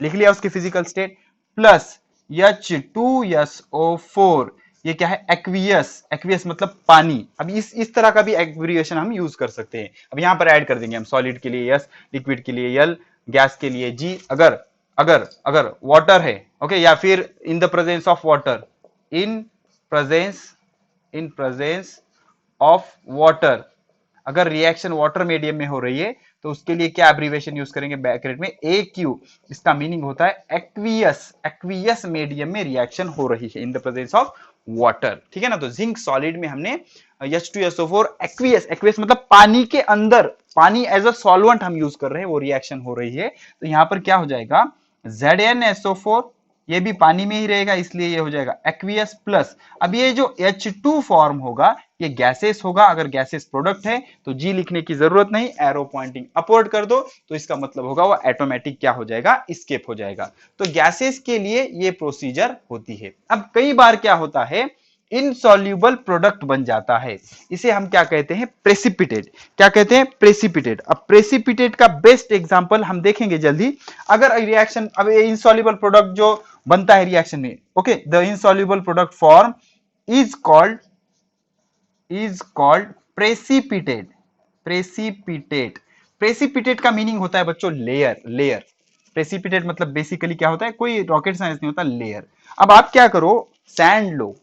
A: लिख लिया उसकी फिजिकल स्टेट, प्लस H2SO4, ये क्या है, एक्वियस मतलब पानी। अब इस तरह का भी एब्रिविएशन हम यूज कर सकते हैं। अब यहां पर ऐड कर देंगे हम, सॉलिड के लिए यस, लिक्विड के लिए यल, गैस के लिए जी। अगर अगर अगर वाटर है, ओके, या फिर in the presence of water, in presence of water, अगर रिएक्शन वाटर मीडियम में हो रही है तो उसके लिए क्या एब्रिविएशन यूज करेंगे, ब्रैकेट में AQ। इसका मीनिंग होता है एक्वियस मीडियम में रिएक्शन हो रही है in the presence of water, ठीक है ना। तो जिंक सॉलिड में हमने H2SO4 एक्वियस मतलब पानी के अंदर, पानी एज अ सॉल्वेंट हम यूज कर रहे हैं, वो रिएक्शन हो रही है। तो यहां पर क्या हो जाएगा, ZnSO4, ये भी पानी में ही रहेगा इसलिए ये हो जाएगा एक्वियस प्लस। अब ये जो H2 फॉर्म होगा ये गैसेस होगा। अगर गैसेस प्रोडक्ट है तो जी लिखने की जरूरत नहीं, एरो पॉइंटिंग अपवर्ड कर दो तो इसका मतलब होगा वो ऑटोमेटिक क्या हो जाएगा, स्केप हो जाएगा। तो गैसेस के लिए ये प्रोसीजर होती है। अब कई बार क्या होता है, इनसॉल्युबल प्रोडक्ट बन जाता है, इसे हम क्या कहते हैं, प्रेसिपिटेट। क्या कहते हैं, प्रेसिपिटेट। अब प्रेसिपिटेट का बेस्ट एग्जांपल हम देखेंगे जल्दी। अगर रिएक्शन, अब इनसॉल्युबल प्रोडक्ट जो बनता है रिएक्शन में, okay, the insoluble product form is called precipitate. Precipitate का मीनिंग होता है बच्चों लेयर। प्रेसिपिटेट मतलब बेसिकली क्या होता है, कोई रॉकेट साइंस नहीं होता, लेयर। अब आप क्या करो, सैंड लो,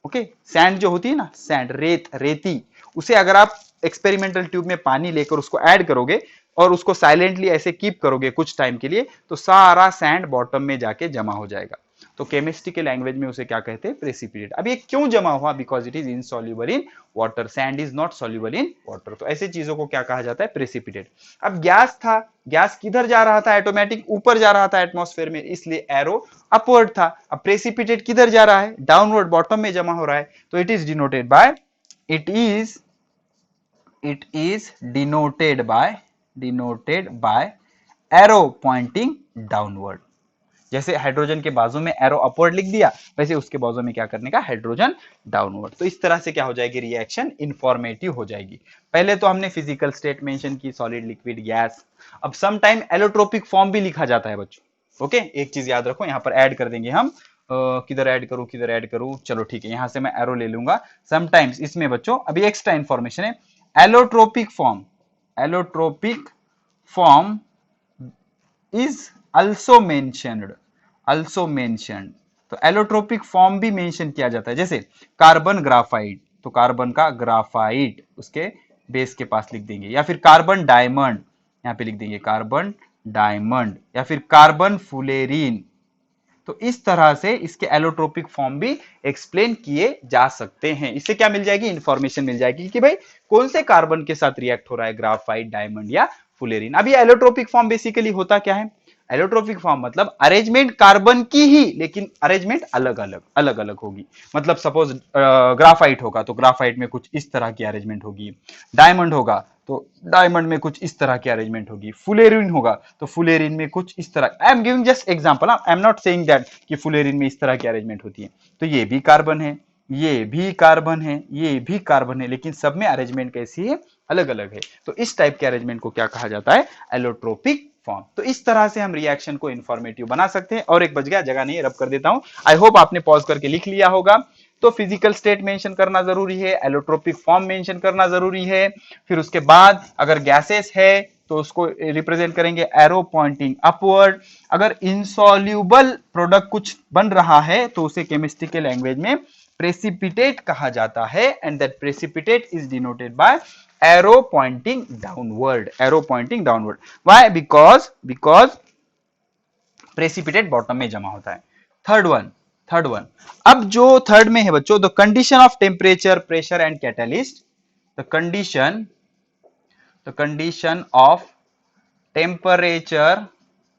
A: ओके, सैंड जो होती है ना, सैंड, रेती, उसे अगर आप एक्सपेरिमेंटल ट्यूब में पानी लेकर उसको ऐड करोगे और उसको साइलेंटली ऐसे कीप करोगे कुछ टाइम के लिए, तो सारा सैंड बॉटम में जाके जमा हो जाएगा। तो केमिस्ट्री के लैंग्वेज में उसे क्या कहते हैं, प्रेसिपिटेट। अब ये क्यों जमा हुआ, because it is insoluble in water, sand is not soluble in water. तो ऐसे चीजों को क्या कहा जाता है, प्रेसिपिटेट। अब गैस था, गैस किधर जा रहा था, ऑटोमेटिक ऊपर जा रहा था एटमॉस्फेयर में, इसलिए एरो अपवर्ड था। अब प्रेसिपिटेट किधर जा रहा है, डाउनवर्ड, बॉटम में जमा हो रहा है, तो it is denoted by denoted by arrow pointing downward. जैसे हाइड्रोजन के बाजू में एरो अपवर्ड लिख दिया, वैसे उसके बाजू में क्या करने का, हाइड्रोजन डाउनवर्ड। तो इस तरह से क्या हो जाएगी, रिएक्शन इंफॉर्मेटिव हो जाएगी। पहले तो हमने फिजिकल स्टेट मेंशन की, सॉलिड, लिक्विड, गैस। अब सम टाइम एलोट्रोपिक फॉर्म भी लिखा जाता है बच्चों, ओके। एक चीज याद रखो, यहां पर ऐड कर देंगे हम, किधर ऐड करूं, चलो ठीक है, यहां से मैं एरो ले लूंगा। समटाइम्स इसमें बच्चों अभी एक्स्ट्रा इंफॉर्मेशन है, allotropic form is also mentioned। तो एलोट्रोपिक फॉर्म भी मेंशन किया जाता है, जैसे कार्बन ग्राफाइट, तो कार्बन का ग्राफाइट उसके बेस के पास लिख देंगे, या फिर कार्बन डायमंड, यहां पे लिख देंगे कार्बन डायमंड, या फिर कार्बन फुलेरिन। तो इस तरह से इसके एलोट्रोपिक फॉर्म भी एक्सप्लेन किए जा सकते हैं। इससे क्या मिल जाएगी, इंफॉर्मेशन मिल जाएगी कि भाई कौन से कार्बन के साथ रिएक्ट हो रहा है, ग्राफाइट, डायमंड या फुलेरिन। अब ये एलोट्रोपिक फॉर्म बेसिकली होता क्या है, एलोट्रोपिक फॉर्म मतलब अरेंजमेंट कार्बन की ही, लेकिन अरेंजमेंट अलग अलग होगी। मतलब सपोज ग्राफाइट होगा तो ग्राफाइट में कुछ इस तरह की अरेंजमेंट होगी, डायमंड होगा तो डायमंड में कुछ इस तरह की अरेंजमेंट होगी, फुलेरिन होगा तो फुलेरिन में कुछ इस तरह। I am giving just example, I am not saying that कि फुलेरिन में इस तरह की अरेंजमेंट होती है। तो ये भी कार्बन है, ये भी कार्बन है, ये भी कार्बन है, लेकिन सब में अरेंजमेंट कैसी है, अलग अलग है। तो इस टाइप के अरेंजमेंट को क्या कहा जाता है, एलोट्रोपिक फॉर्म। तो इस तरह से हम रिएक्शन को इंफॉर्मेटिव बना सकते हैं। और एक बच गया, जगह नहीं, रब कर देता हूं, आई होप आपने पॉज करके लिख लिया होगा। तो फिजिकल स्टेट मेंशन करना जरूरी है, एलोट्रोपिक फॉर्म मेंशन करना जरूरी है। फिर उसके बाद अगर गैसेस है तो उसको रिप्रेजेंट करेंगे एरो पॉइंटिंग अपवर्ड। अगर इनसॉल्युबल प्रोडक्ट कुछ बन रहा है तो उसे केमिस्ट्री के लैंग्वेज में प्रेसिपिटेट कहा जाता है, and that precipitate is denoted by arrow pointing downward. Why, because precipitate bottom में जमा होता है। थर्ड वन, अब जो थर्ड में है बच्चों, the condition of temperature, pressure and catalyst. The condition of temperature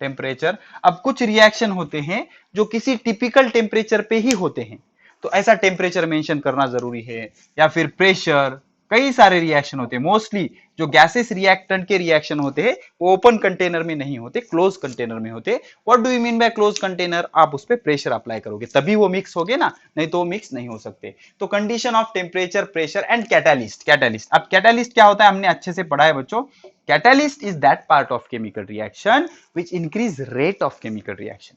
A: temperature. अब कुछ रिएक्शन होते हैं जो किसी टिपिकल टेम्परेचर पे ही होते हैं, तो ऐसा टेम्परेचर मेंशन करना जरूरी है, या फिर प्रेशर। कई सारे रिएक्शन होते हैं, मोस्टली जो गैसेस रिएक्टेंट के रिएक्शन होते हैं वो ओपन कंटेनर में नहीं होते, क्लोज कंटेनर में होते। What do you mean bye close container? आप उस पर प्रेशर अप्लाई करोगे तभी वो मिक्स होगे ना, नहीं तो वो मिक्स नहीं हो सकते। तो condition of temperature, pressure and catalyst. Catalyst, अब कैटालिस्ट क्या होता है हमने अच्छे से पढ़ा है बच्चों। Catalyst is that part of chemical reaction which increase rate of chemical reaction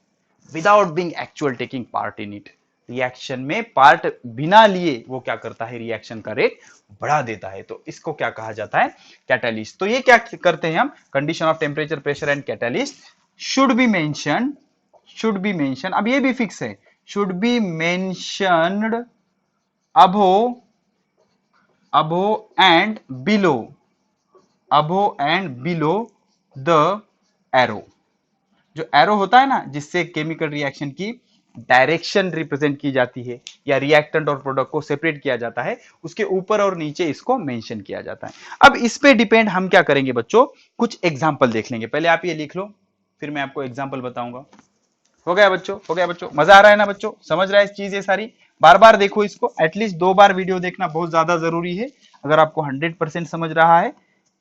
A: without being actual taking part in it. Reaction में पार्ट बिना लिए वो क्या करता है, रिएक्शन का रेट बढ़ा देता है, तो इसको क्या कहा जाता है, कैटालिस्ट। तो ये क्या करते हैं हम, condition of temperature, pressure and catalyst should be mention, should be mention, अब ये भी फिक्स है, should be mentioned above, above and below, above and below the arrow. जो एरो होता है ना जिससे केमिकल रिएक्शन की डायरेक्शन रिप्रेजेंट की जाती है या रिएक्टेंट और प्रोडक्ट को सेपरेट किया जाता है, उसके ऊपर और नीचे इसको मेंशन किया जाता है। अब इस पे डिपेंड हम क्या करेंगे बच्चों, कुछ एग्जांपल देख लेंगे। पहले आप ये लिख लो, फिर मैं आपको एग्जांपल बताऊंगा। हो गया बच्चों, हो गया बच्चों, मजा आ रहा है ना बच्चों, समझ रहा है इस चीज ये सारी। बार बार देखो इसको, एटलीस्ट 2 बार वीडियो देखना बहुत ज्यादा जरूरी है। अगर आपको 100% समझ रहा है,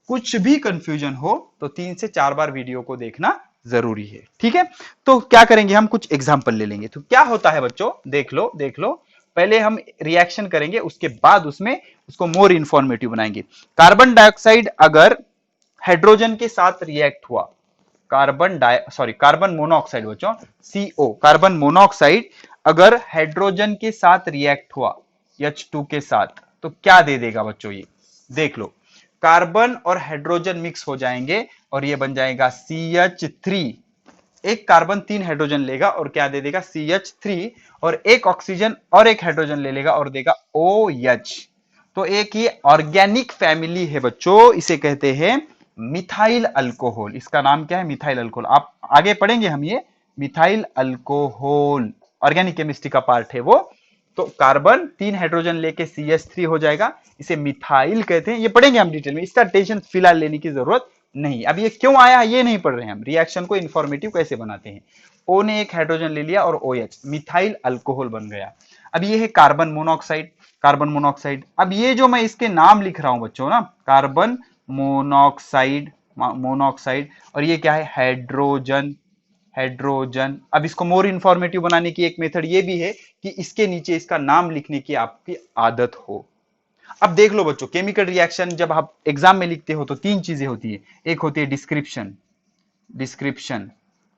A: कुछ भी कंफ्यूजन हो तो 3 से 4 बार वीडियो को देखना जरूरी है, ठीक है। तो क्या करेंगे हम, कुछ एग्जांपल ले लेंगे। तो क्या होता है बच्चों, देख लो देख लो, पहले हम रिएक्शन करेंगे, उसके बाद उसमें उसको मोर इंफॉर्मेटिव बनाएंगे। कार्बन डाइऑक्साइड अगर हाइड्रोजन के साथ रिएक्ट हुआ, कार्बन मोनोऑक्साइड बच्चों, CO, कार्बन मोनोऑक्साइड अगर हाइड्रोजन के साथ रिएक्ट हुआ H2 के साथ, तो क्या दे देगा बच्चों, ये देख लो। कार्बन और हाइड्रोजन मिक्स हो जाएंगे और ये बन जाएगा CH3। एक कार्बन 3 हाइड्रोजन लेगा और क्या दे देगा, CH3, और एक ऑक्सीजन और एक हाइड्रोजन ले लेगा और देगा OH। तो एक ये ऑर्गेनिक फैमिली है बच्चों, इसे कहते हैं मिथाइल अल्कोहल। इसका नाम क्या है, मिथाइल अल्कोहल। आप आगे पढ़ेंगे हम ये मिथाइल अल्कोहल, ऑर्गेनिक केमिस्ट्री का पार्ट है वो। तो कार्बन 3 हाइड्रोजन लेके CH3 हो जाएगा, इसे मिथाइल कहते हैं। ये पढ़ेंगे हम डिटेल में, इसका टेंशन फिलहाल लेने की जरूरत नहीं। अब ये क्यों आया ये नहीं पढ़ रहे हैं हम, रिएक्शन को इंफॉर्मेटिव कैसे बनाते हैं। O ने एक हाइड्रोजन ले लिया और OH, मिथाइल अल्कोहल बन गया। अब ये है कार्बन मोनोऑक्साइड, कार्बन मोनोऑक्साइड। अब ये जो मैं इसके नाम लिख रहा हूं बच्चों ना, कार्बन मोनोऑक्साइड, मोनोऑक्साइड, और ये क्या है, हाइड्रोजन, हाइड्रोजन। अब इसको मोर इंफॉर्मेटिव बनाने की एक मेथड ये भी है कि इसके नीचे इसका नाम लिखने की आपकी आदत हो। अब देख लो बच्चों, केमिकल रिएक्शन जब आप एग्जाम में लिखते हो तो 3 चीजें होती है। एक होती है डिस्क्रिप्शन, डिस्क्रिप्शन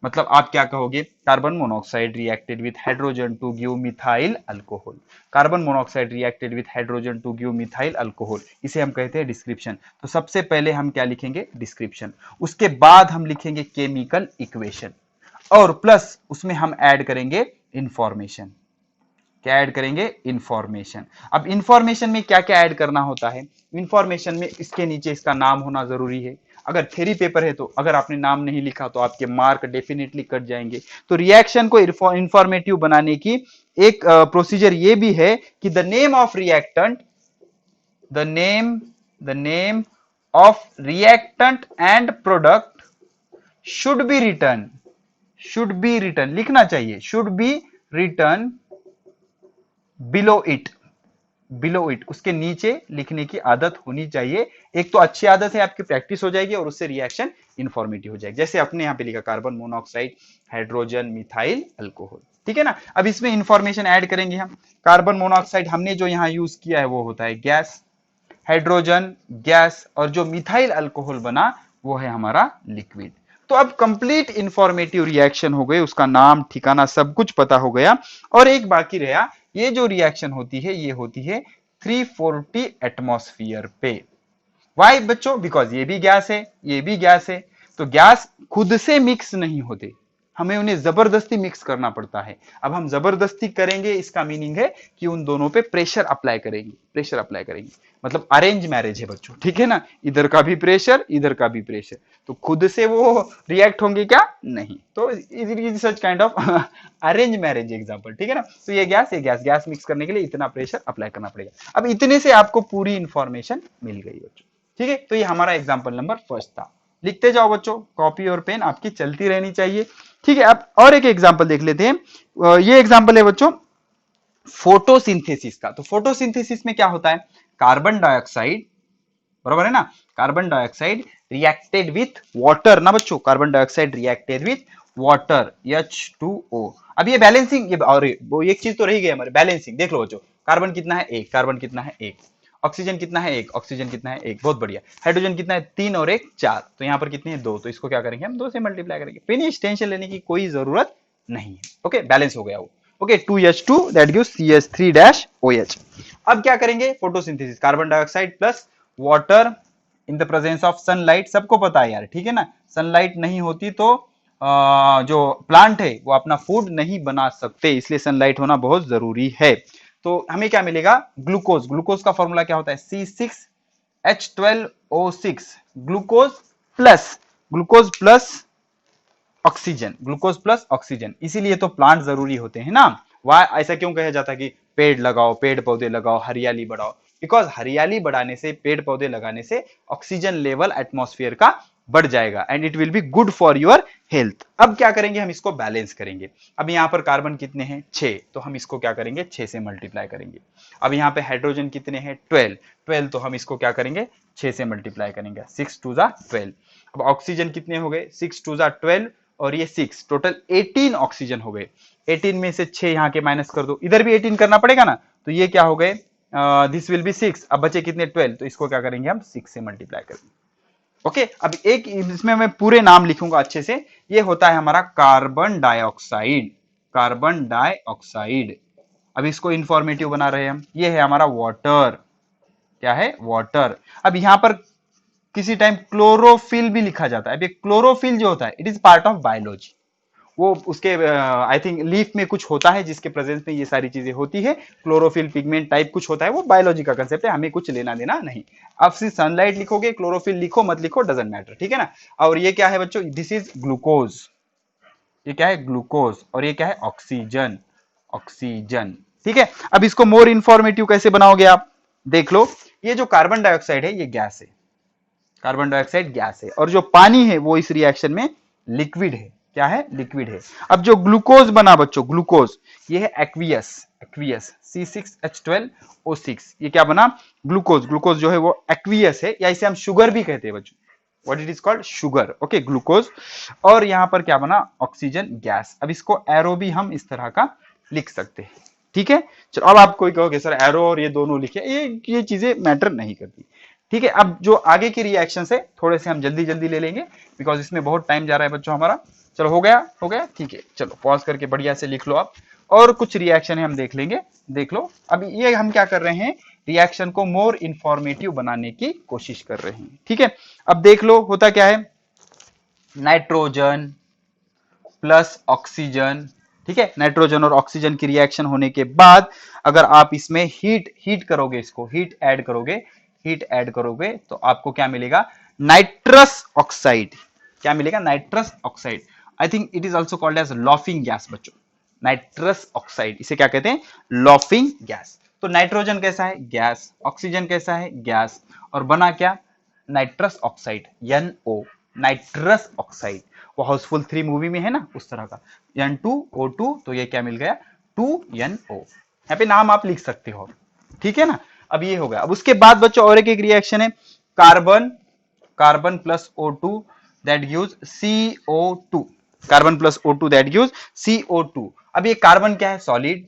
A: मतलब आप क्या कहोगे, carbon monoxide reacted with hydrogen to give methyl alcohol, carbon monoxide reacted with hydrogen to give methyl alcohol, इसे हम कहते हैं डिस्क्रिप्शन। तो सबसे पहले हम क्या लिखेंगे, डिस्क्रिप्शन। उसके बाद हम लिखेंगे केमिकल इक्वेशन, और प्लस उसमें हम ऐड करेंगे इंफॉर्मेशन। क्या ऐड करेंगे, इंफॉर्मेशन। अब इंफॉर्मेशन में क्या क्या ऐड करना होता है, इंफॉर्मेशन में इसके नीचे इसका नाम होना जरूरी है। अगर थ्योरी पेपर है तो अगर आपने नाम नहीं लिखा तो आपके मार्क डेफिनेटली कट जाएंगे। तो रिएक्शन को इंफॉर्मेटिव बनाने की एक प्रोसीजर ये भी है कि the name of reactant, the name of reactant and product should be written, should be written लिखना चाहिए, should be written below it, below it, उसके नीचे लिखने की आदत होनी चाहिए। एक तो अच्छी आदत है, आपकी प्रैक्टिस हो जाएगी और उससे रिएक्शन इंफॉर्मेटिव हो जाएगी। जैसे अपने यहाँ पे लिखा carbon monoxide hydrogen methyl alcohol, ठीक है ना। अब इसमें इंफॉर्मेशन ऐड करेंगे हम। कार्बन मोनोऑक्साइड हमने जो यहाँ यूज किया है वो होता है गैस, हाइड्रोजन गैस, और जो मिथाइल अल्कोहल बना वो है हमारा लिक्विड। तो अब कंप्लीट इंफॉर्मेटिव रिएक्शन हो गए, उसका नाम ठिकाना सब कुछ पता हो गया। और एक बाकी रहा, ये जो रिएक्शन होती है ये होती है 340 एटमॉस्फेयर पे। वाई बच्चों, बिकॉज ये भी गैस है, ये भी गैस है। तो गैस खुद से मिक्स नहीं होते, हमें उन्हें जबरदस्ती मिक्स करना पड़ता है। अब हम जबरदस्ती करेंगे, इसका मीनिंग है कि उन दोनों पे प्रेशर अप्लाई करेंगे, प्रेशर अप्लाई करेंगे, मतलब अरेंज मैरिज है बच्चों, ठीक है ना। इधर का भी प्रेशर, इधर का भी प्रेशर, तो खुद से वो रिएक्ट होंगे क्या, नहीं। तो is such kind of arrange marriage example, ठीक है ना। तो ये गैस, ये गैस, गैस मिक्स करने के लिए इतना प्रेशर अप्लाई करना पड़ेगा। अब इतने से आपको पूरी इंफॉर्मेशन मिल गई बच्चों, ठीक है। तो ये हमारा एग्जाम्पल नंबर फर्स्ट था। लिखते जाओ बच्चों, कॉपी और पेन आपकी चलती रहनी चाहिए। ठीक है, अब और एक एग्जांपल देख लेते हैं। ये एग्जांपल है बच्चों फोटोसिंथेसिस का। तो फोटोसिंथेसिस में क्या होता है, कार्बन डाइऑक्साइड, बराबर है ना, carbon dioxide reacted with water ना बच्चों, carbon dioxide reacted with water H2O। अब ये बैलेंसिंग, ये और वो एक चीज तो रही गई हमारे, बैलेंसिंग देख लो बच्चों, कार्बन कितना है एक, कार्बन कितना है एक, ऑक्सीजन कितना है एक, ऑक्सीजन कितना है एक, बहुत बढ़िया। हाइड्रोजन कितना है तीन और एक चार, तो यहाँ पर कितनी है दो, तो इसको क्या करेंगे हम दो से मल्टीप्लाई करेंगे, फिनिश, टेंशन लेने की कोई जरूरत नहीं है। ओके, बैलेंस हो गया वो। Okay, 2H2 that gives CH3-OH। अब क्या करेंगे, photosynthesis, carbon dioxide plus water in the presence of sunlight, सबको पता है यार, ठीक है ना, सनलाइट नहीं होती तो जो प्लांट है वो अपना फूड नहीं बना सकते, इसलिए सनलाइट होना बहुत जरूरी है। तो हमें क्या मिलेगा, ग्लूकोज, ग्लूकोज का फॉर्मूला क्या होता है, C6H12O6, glucose plus oxygen, glucose plus oxygen, इसीलिए तो प्लांट जरूरी होते हैं ना। वह ऐसा क्यों कहा जाता है कि पेड़ लगाओ, पेड़ पौधे लगाओ, हरियाली बढ़ाओ, बिकॉज हरियाली बढ़ाने से, पेड़ पौधे लगाने से ऑक्सीजन लेवल एटमॉस्फेयर का बढ़ जाएगा and it will be good for your health. अब क्या करेंगे, हम इसको बैलेंस करेंगे। अब यहाँ पर कार्बन कितने हैं 6, तो हम इसको क्या करेंगे 6 से मल्टीप्लाई करेंगे। अब यहाँ पे हाइड्रोजन कितने हैं 12, तो हम इसको क्या करेंगे 6 से मल्टीप्लाई करेंगे, 6 2 जा 12। अब ऑक्सीजन कितने हो गए 6 2 जा 12 और ये 6, टोटल 18 ऑक्सीजन हो गए। 18 में से 6 यहाँ के माइनस कर दो, इधर भी 18 करना पड़ेगा ना, तो ये क्या हो गए, दिस विल बी 6, अब बचे कितने 12, तो इसको क्या करेंगे हम 6 से मल्टीप्लाई करेंगे। ओके, अब एक इसमें मैं पूरे नाम लिखूंगा अच्छे से, ये होता है हमारा कार्बन डाइऑक्साइड, कार्बन डाइऑक्साइड। अब इसको इंफॉर्मेटिव बना रहे हैं हम, ये है हमारा वाटर, क्या है वाटर। अब यहां पर किसी टाइम क्लोरोफिल भी लिखा जाता है। अब ये क्लोरोफिल जो होता है it is part of biology, वो उसके आई थिंक लीफ में कुछ होता है जिसके प्रेजेंस में ये सारी चीजें होती है, क्लोरोफिल पिगमेंट टाइप कुछ होता है, वो बायोलॉजी का कंसेप्ट है, हमें कुछ लेना देना नहीं। आप सिर्फ सनलाइट लिखोगे, क्लोरोफिल लिखो मत लिखो डजंट मैटर, ठीक है ना। और ये क्या है बच्चों, दिस इज ग्लूकोज, ये क्या है ग्लूकोज, और ये क्या है ऑक्सीजन, ऑक्सीजन, ठीक है। अब इसको मोर इंफॉर्मेटिव कैसे बनाओगे आप, देख लो, ये जो कार्बन डाइऑक्साइड है ये गैस है, कार्बन डाइऑक्साइड गैस है, और जो पानी है वो इस रिएक्शन में लिक्विड है, क्या है लिक्विड है। अब जो ग्लूकोज बना बच्चों, ग्लूकोज ये है एक्वियस, एक्वियस C6H12O6, ये क्या बना ग्लूकोज, ग्लूकोज जो है वो एक्वियस है, या इसे हम शुगर भी कहते हैं बच्चों, what it is called sugar, okay glucose. और यहां पर क्या बना ऑक्सीजन गैस। अब इसको एरो भी हम इस तरह का लिख सकते हैं, ठीक है। चलो अब आप कोई कहोगे सर एरो और ये दोनों लिखे, ये चीजें मैटर नहीं करती, ठीक है। अब जो आगे की रिएक्शन है थोड़े से हम जल्दी जल्दी ले लेंगे, बिकॉज इसमें बहुत टाइम जा रहा है बच्चों हमारा। चलो हो गया, हो गया, ठीक है, चलो पॉज करके बढ़िया से लिख लो आप, और कुछ रिएक्शन है हम देख लेंगे, देख लो। अब ये हम क्या कर रहे हैं, रिएक्शन को मोर इंफॉर्मेटिव बनाने की कोशिश कर रहे हैं, ठीक है। अब देख लो होता क्या है, नाइट्रोजन प्लस ऑक्सीजन, ठीक है, नाइट्रोजन और ऑक्सीजन की रिएक्शन होने के बाद अगर आप इसमें हीट करोगे, इसको हीट ऐड करोगे, हीट ऐड करोगे तो आपको क्या मिलेगा, नाइट्रस ऑक्साइड, क्या मिलेगा nitrous oxide. I think it is also called as laughing gas बच्चों, नाइट्रस ऑक्साइड, इसे क्या कहते हैं लॉफिंग गैस। तो नाइट्रोजन कैसा है गैस, ऑक्सीजन कैसा है गैस, और बना क्या nitrous oxide NO, nitrous oxide, वो हाउसफुल 3 मूवी में है ना उस तरह का, N2O2, तो ये क्या मिल गया 2NO। यहाँ पे नाम आप लिख सकते हो, ठीक है ना। अब ये हो गया। अब उसके बाद बच्चों और एक रिएक्शन है, carbon, carbon plus O2 that gives CO2, carbon plus O2 that gives CO2। अब ये कार्बन क्या है सॉलिड,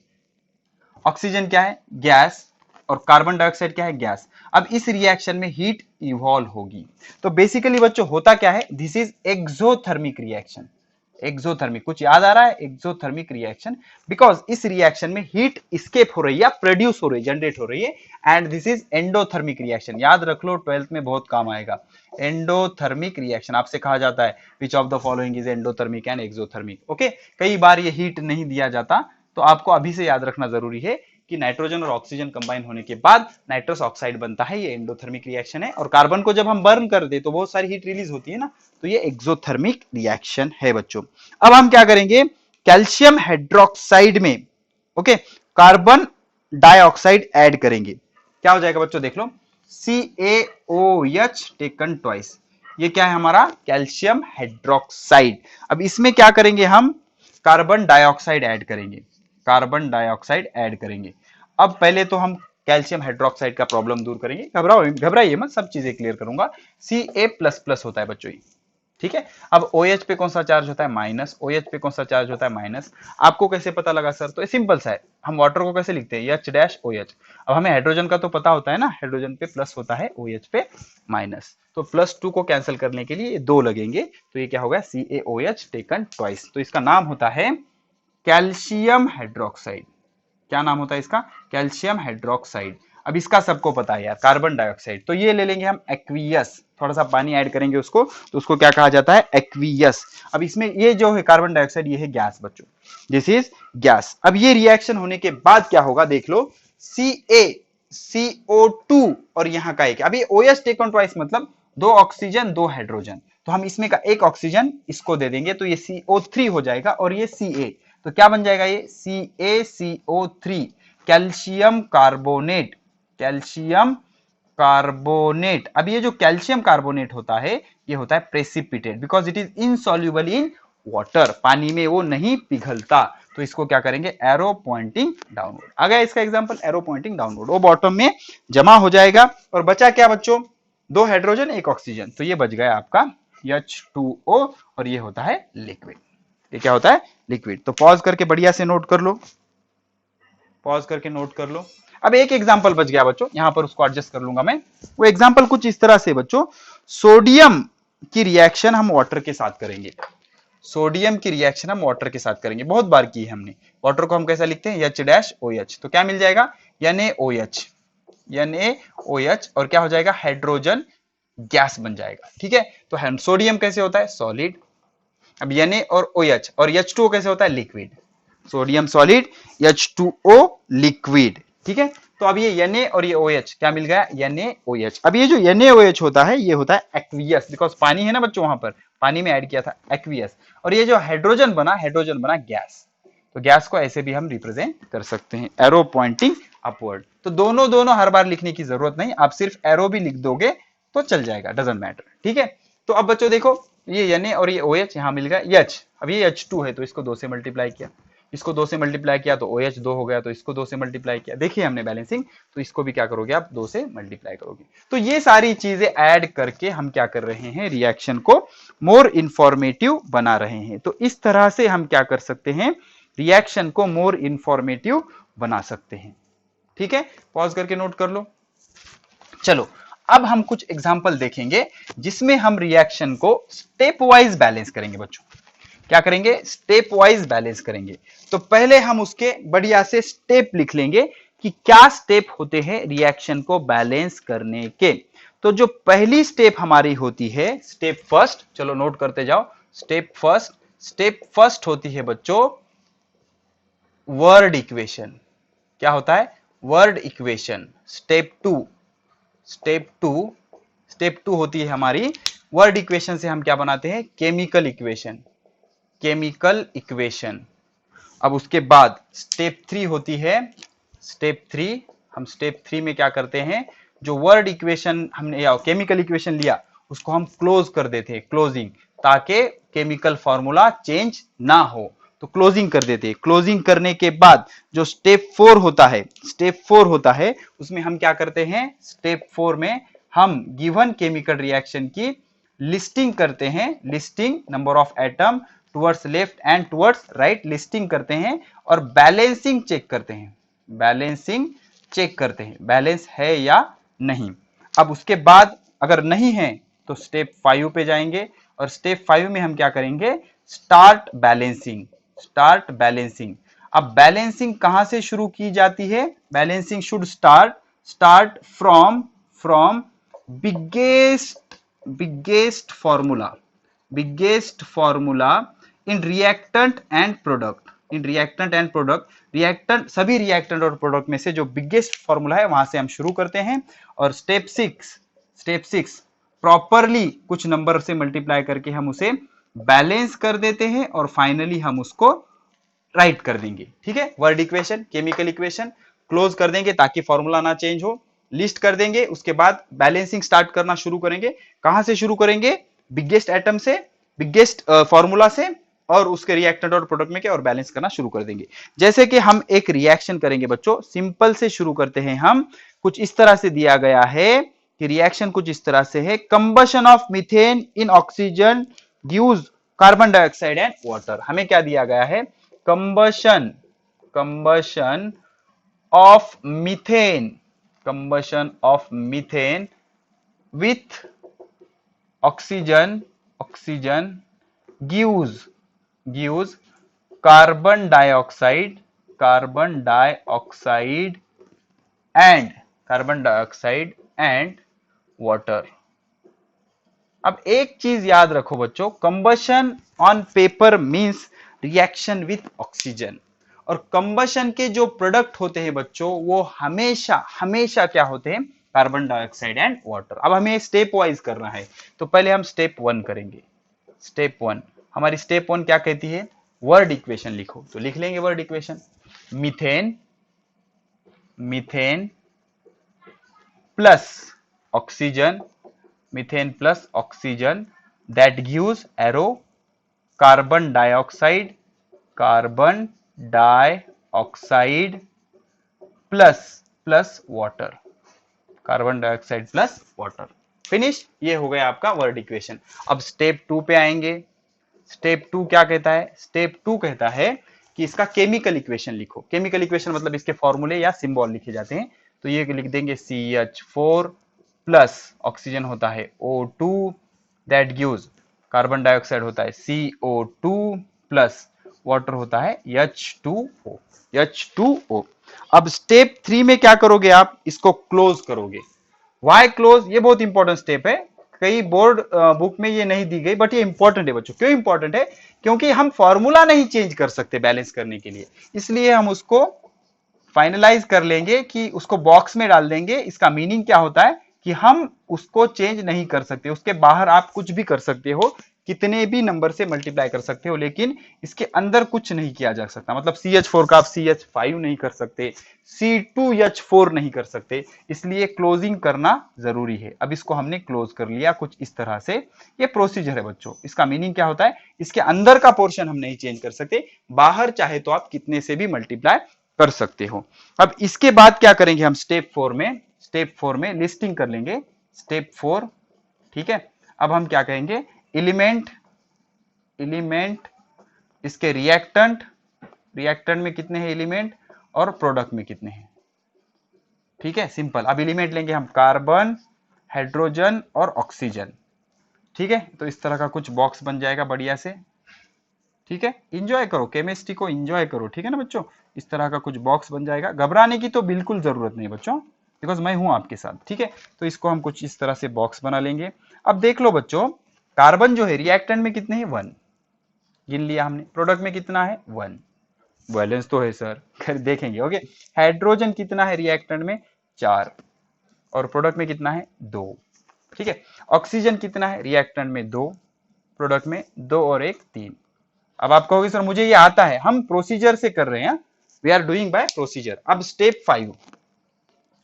A: ऑक्सीजन क्या है गैस, और कार्बन डाइऑक्साइड क्या है गैस। अब इस रिएक्शन में हीट इवॉल्व होगी। तो बेसिकली बच्चों होता क्या है, this is exothermic reaction, exothermic, कुछ याद आ रहा है एक्सोथर्मिक रिएक्शन, बिकॉज इस रिएक्शन में हीट स्केप हो रही है, प्रोड्यूस हो रही है, जनरेट हो रही है, and this is endothermic reaction. याद रख लो 12th में बहुत काम आएगा, एंडोथर्मिक रिएक्शन। आपसे कहा जाता है which of the following is endothermic and exothermic, okay. कई बार ये हीट नहीं दिया जाता, तो आपको अभी से याद रखना जरूरी है कि नाइट्रोजन और ऑक्सीजन कंबाइन होने के बाद नाइट्रस ऑक्साइड बनता है, ये एंडोथर्मिक रिएक्शन है। और कार्बन को जब हम बर्न कर दे तो बहुत सारी हीट रिलीज होती है ना, तो ये एक्सोथर्मिक रिएक्शन है बच्चों। अब हम क्या करेंगे, कैल्शियम हाइड्रोक्साइड में ओके कार्बन डाइऑक्साइड ऐड करेंगे, क्या हो जाएगा बच्चों देख लो, CaOH टेकन ट्वाइस, ये क्या है हमारा कैल्शियम हाइड्रोक्साइड। अब इसमें क्या करेंगे हम कार्बन डाइऑक्साइड ऐड करेंगे, कार्बन डाइऑक्साइड ऐड करेंगे। अब पहले तो हम कैल्शियम हाइड्रोक्साइड का प्रॉब्लम दूर करेंगे, घबराइए मत, सब चीजें क्लियर करूंगा। Ca++ होता है बच्चों ये, ठीक है। अब OH पे कौन सा चार्ज होता है माइनस, OH पे कौन सा चार्ज होता है माइनस। आपको कैसे पता लगा सर, तो ये सिंपल सा है, हम वाटर को कैसे लिखते हैं H-OH। अब हमें हाइड्रोजन का तो पता होता है ना, हाइड्रोजन पे प्लस होता है, OH पे माइनस, तो +2 को कैंसिल करने के लिए 2 लगेंगे, तो ये क्या होगा CaOH टेकन ट्वाइस, तो इसका नाम होता है कैल्शियम हाइड्रोक्साइड। क्या नाम होता है इसका, कैल्शियम हाइड्रोक्साइड। अब इसका सबको पता है यार कार्बन डाइऑक्साइड, तो ये ले लेंगे हम एक्वियस, थोड़ा सा पानी ऐड करेंगे उसको, तो उसको क्या कहा जाता है एक्वियस। अब इसमें ये जो है कार्बन डाइऑक्साइड, ये है गैस बच्चों, दिस इज गैस। अब ये रिएक्शन होने के बाद क्या होगा देख लो, CO2 और यहाँ का एक, अभी OH टेकन ट्वाइस मतलब 2 ऑक्सीजन 2 हाइड्रोजन, तो हम इसमें का एक ऑक्सीजन इसको दे देंगे, तो ये CO3 हो जाएगा और ये Ca, तो क्या बन जाएगा ये CaCO3 calcium carbonate, calcium carbonate. अब ये जो कैल्शियम कार्बोनेट होता है ये होता है precipitate, because it is insoluble in water, पानी में वो नहीं पिघलता, तो इसको क्या करेंगे एरो पॉइंटिंग डाउनवर्ड। आ गया इसका एग्जांपल, एरो पॉइंटिंग डाउनवर्ड, वो बॉटम में जमा हो जाएगा। और बचा क्या बच्चों, 2 हाइड्रोजन 1 ऑक्सीजन, तो ये बच गया आपका H2O और ये होता है लिक्विड। ये क्या होता है लिक्विड। तो पॉज करके बढ़िया से नोट कर लो, पॉज करके नोट कर लो। अब एक एग्जांपल बच गया बच्चों, यहां पर उसको एडजस्ट कर लूंगा मैं। वो एग्जांपल कुछ इस तरह से बच्चों, सोडियम की रिएक्शन हम वाटर के साथ करेंगे, सोडियम की रिएक्शन हम वाटर के साथ करेंगे, बहुत बार की है हमने। वाटर को हम कैसा लिखते हैं H-OH, तो क्या मिल जाएगा NaOH, NaOH और क्या हो जाएगा हाइड्रोजन गैस बन जाएगा, ठीक है। तो सोडियम कैसे होता है सॉलिड, अब Na और OH और H2O कैसे होता है liquid, sodium solid H2O liquid, ठीक है। तो अब ये Na और ये OH क्या मिल गया NaOH। अब ये जो NaOH होता है ये होता है एक्वियस, बिकॉज पानी है ना बच्चों, वहां पर पानी में ऐड किया था एक्वियस। और ये जो हाइड्रोजन बना गैस, तो गैस को ऐसे भी हम रिप्रेजेंट कर सकते हैं एरो पॉइंटिंग अपवर्ड। तो दोनों हर बार लिखने की जरूरत नहीं, आप सिर्फ एरो भी लिख दोगे तो चल जाएगा, डजंट मैटर, ठीक है। तो अब बच्चों देखो ये Na और ये OH यहां मिल गया H, अब ये H2 है तो इसको 2 से मल्टीप्लाई किया, इसको 2 से मल्टीप्लाई किया तो OH 2 हो गया, तो इसको 2 से मल्टीप्लाई किया, देखिए हमने बैलेंसिंग, तो इसको भी क्या करोगे आप 2 से मल्टीप्लाई करोगे। तो ये सारी चीजें ऐड करके हम क्या कर रहे हैं रिएक्शन को मोर इंफॉर्मेटिव बना रहे हैं। तो इस तरह से हम क्या कर सकते हैं रिएक्शन को मोर इंफॉर्मेटिव बना सकते हैं, ठीक है। पॉज करके नोट कर लो। चलो अब हम कुछ एग्जांपल देखेंगे जिसमें हम रिएक्शन को स्टेप वाइज बैलेंस करेंगे बच्चों। क्या करेंगे स्टेप वाइज बैलेंस करेंगे। तो पहले हम उसके बढ़िया से स्टेप लिख लेंगे कि क्या स्टेप होते हैं रिएक्शन को बैलेंस करने के। तो जो पहली स्टेप हमारी होती है स्टेप फर्स्ट, चलो नोट करते जाओ। स्टेप फर्स्ट होती है बच्चों वर्ड इक्वेशन। क्या होता है वर्ड इक्वेशन। स्टेप टू होती है हमारी वर्ड इक्वेशन से हम क्या बनाते हैं केमिकल इक्वेशन। अब उसके बाद स्टेप 3 होती है स्टेप 3। हम स्टेप 3 में क्या करते हैं जो वर्ड इक्वेशन हमने या केमिकल इक्वेशन लिया उसको हम क्लोज कर देते हैं, क्लोजिंग, ताकि केमिकल फॉर्मूला चेंज ना हो, तो क्लोजिंग कर देते हैं। क्लोजिंग करने के बाद जो स्टेप 4 होता है उसमें हम क्या करते हैं स्टेप 4 में हम गिवन केमिकल रिएक्शन की लिस्टिंग करते हैं, listing number of atom towards left and towards right listing करते हैं और बैलेंसिंग चेक करते हैं बैलेंस है या नहीं। अब उसके बाद अगर नहीं है तो स्टेप 5 पे जाएंगे और स्टेप 5 में हम क्या करेंगे स्टार्ट बैलेंसिंग। अब बैलेंसिंग कहां से शुरू की जाती है, balancing should start from biggest formula in reactant and product. सभी रिएक्टेंट और प्रोडक्ट में से जो बिगेस्ट फॉर्मूला है वहां से हम शुरू करते हैं और स्टेप 6 प्रॉपरली कुछ नंबर से मल्टीप्लाई करके हम उसे बैलेंस कर देते हैं और फाइनली हम उसको राइट कर देंगे, ठीक है। Word equation chemical equation close कर देंगे ताकि फॉर्मूला ना चेंज हो, लिस्ट कर देंगे, उसके बाद बैलेंसिंग स्टार्ट करना शुरू करेंगे। कहां से शुरू करेंगे बिगेस्ट एटम से, बिगेस्ट फॉर्मूला से, और उसके रिएक्टेंट और प्रोडक्ट में क्या और बैलेंस करना शुरू कर देंगे। जैसे कि हम एक रिएक्शन करेंगे बच्चों, सिंपल से शुरू करते हैं हम। कुछ इस तरह से दिया गया है कि रिएक्शन कुछ इस तरह से है, combustion of methane in oxygen gives carbon dioxide and water. हमें क्या दिया गया है, combustion of methane, combustion of methane with oxygen gives carbon dioxide and water. अब एक चीज याद रखो बच्चों, combustion on paper means reaction with oxygen, और कंबशन के जो प्रोडक्ट होते हैं बच्चों वो हमेशा हमेशा क्या होते हैं, कार्बन डाइऑक्साइड एंड वाटर। अब हमें स्टेप वाइज करना है, तो पहले हम स्टेप 1 करेंगे। स्टेप 1, हमारी स्टेप 1 क्या कहती है, वर्ड इक्वेशन लिखो। तो लिख लेंगे word equation, methane plus oxygen, methane plus oxygen that gives arrow carbon dioxide plus water, carbon dioxide plus water. Finish, ये हो गया आपका वर्ड इक्वेशन। अब स्टेप 2 पे आएंगे। स्टेप 2 क्या कहता है, स्टेप 2 कहता है कि इसका केमिकल इक्वेशन लिखो। केमिकल इक्वेशन मतलब इसके फॉर्मूले या सिंबल लिखे जाते हैं। तो ये लिख देंगे CH4 प्लस ऑक्सीजन होता है O2 that gives, carbon dioxide होता है CO2 प्लस वाटर होता है H2O। अब स्टेप 3 में क्या करोगे आप, इसको क्लोज करोगे। वाई क्लोज, ये बहुत इंपॉर्टेंट स्टेप है, कई बोर्ड बुक में ये नहीं दी गई, बट ये इंपॉर्टेंट है बच्चों। क्यों इंपॉर्टेंट है, क्योंकि हम फॉर्मूला नहीं चेंज कर सकते बैलेंस करने के लिए, इसलिए हम उसको फाइनलाइज कर लेंगे कि उसको बॉक्स में डाल देंगे। इसका मीनिंग क्या होता है कि हम उसको चेंज नहीं कर सकते, उसके बाहर आप कुछ भी कर सकते हो, कितने भी नंबर से मल्टीप्लाई कर सकते हो, लेकिन इसके अंदर कुछ नहीं किया जा सकता। मतलब CH4 का आप CH5 नहीं कर सकते, C2H4 नहीं कर सकते, इसलिए क्लोजिंग करना जरूरी है। अब इसको हमने क्लोज कर लिया कुछ इस तरह से। ये प्रोसीजर है बच्चों। इसका मीनिंग क्या होता है, इसके अंदर का पोर्शन हम नहीं चेंज कर सकते, बाहर चाहे तो आप कितने से भी मल्टीप्लाई कर सकते हो। अब इसके बाद क्या करेंगे हम, स्टेप 4 में लिस्टिंग कर लेंगे। स्टेप 4, ठीक है। अब हम क्या कहेंगे, एलिमेंट इसके रिएक्टेंट में कितने हैं एलिमेंट, और प्रोडक्ट में कितने हैं, ठीक है, सिंपल। अब एलिमेंट लेंगे हम कार्बन, हाइड्रोजन और ऑक्सीजन, ठीक है। तो इस तरह का कुछ बॉक्स बन जाएगा बढ़िया से, ठीक है। इंजॉय करो केमिस्ट्री को, इंजॉय करो, ठीक है ना बच्चों। इस तरह का कुछ बॉक्स बन जाएगा, घबराने की तो बिल्कुल जरूरत नहीं बच्चों, बिकॉज मैं हूं आपके साथ, ठीक है। तो इसको हम कुछ इस तरह से बॉक्स बना लेंगे। अब देख लो बच्चों, कार्बन जो है रिएक्टेंट में कितने हैं, 1 गिन लिया हमने, प्रोडक्ट में कितना है 1, बैलेंस तो है सर, फिर देखेंगे, ओके। हाइड्रोजन कितना है रिएक्टेंट में, 4, और प्रोडक्ट में कितना है 2, ठीक है। ऑक्सीजन कितना है रिएक्टेंट में 2, प्रोडक्ट में 2 और 1 3। अब आप कहोगे सर मुझे ये आता है, हम प्रोसीजर से कर रहे हैं, we are doing by procedure. अब स्टेप 5,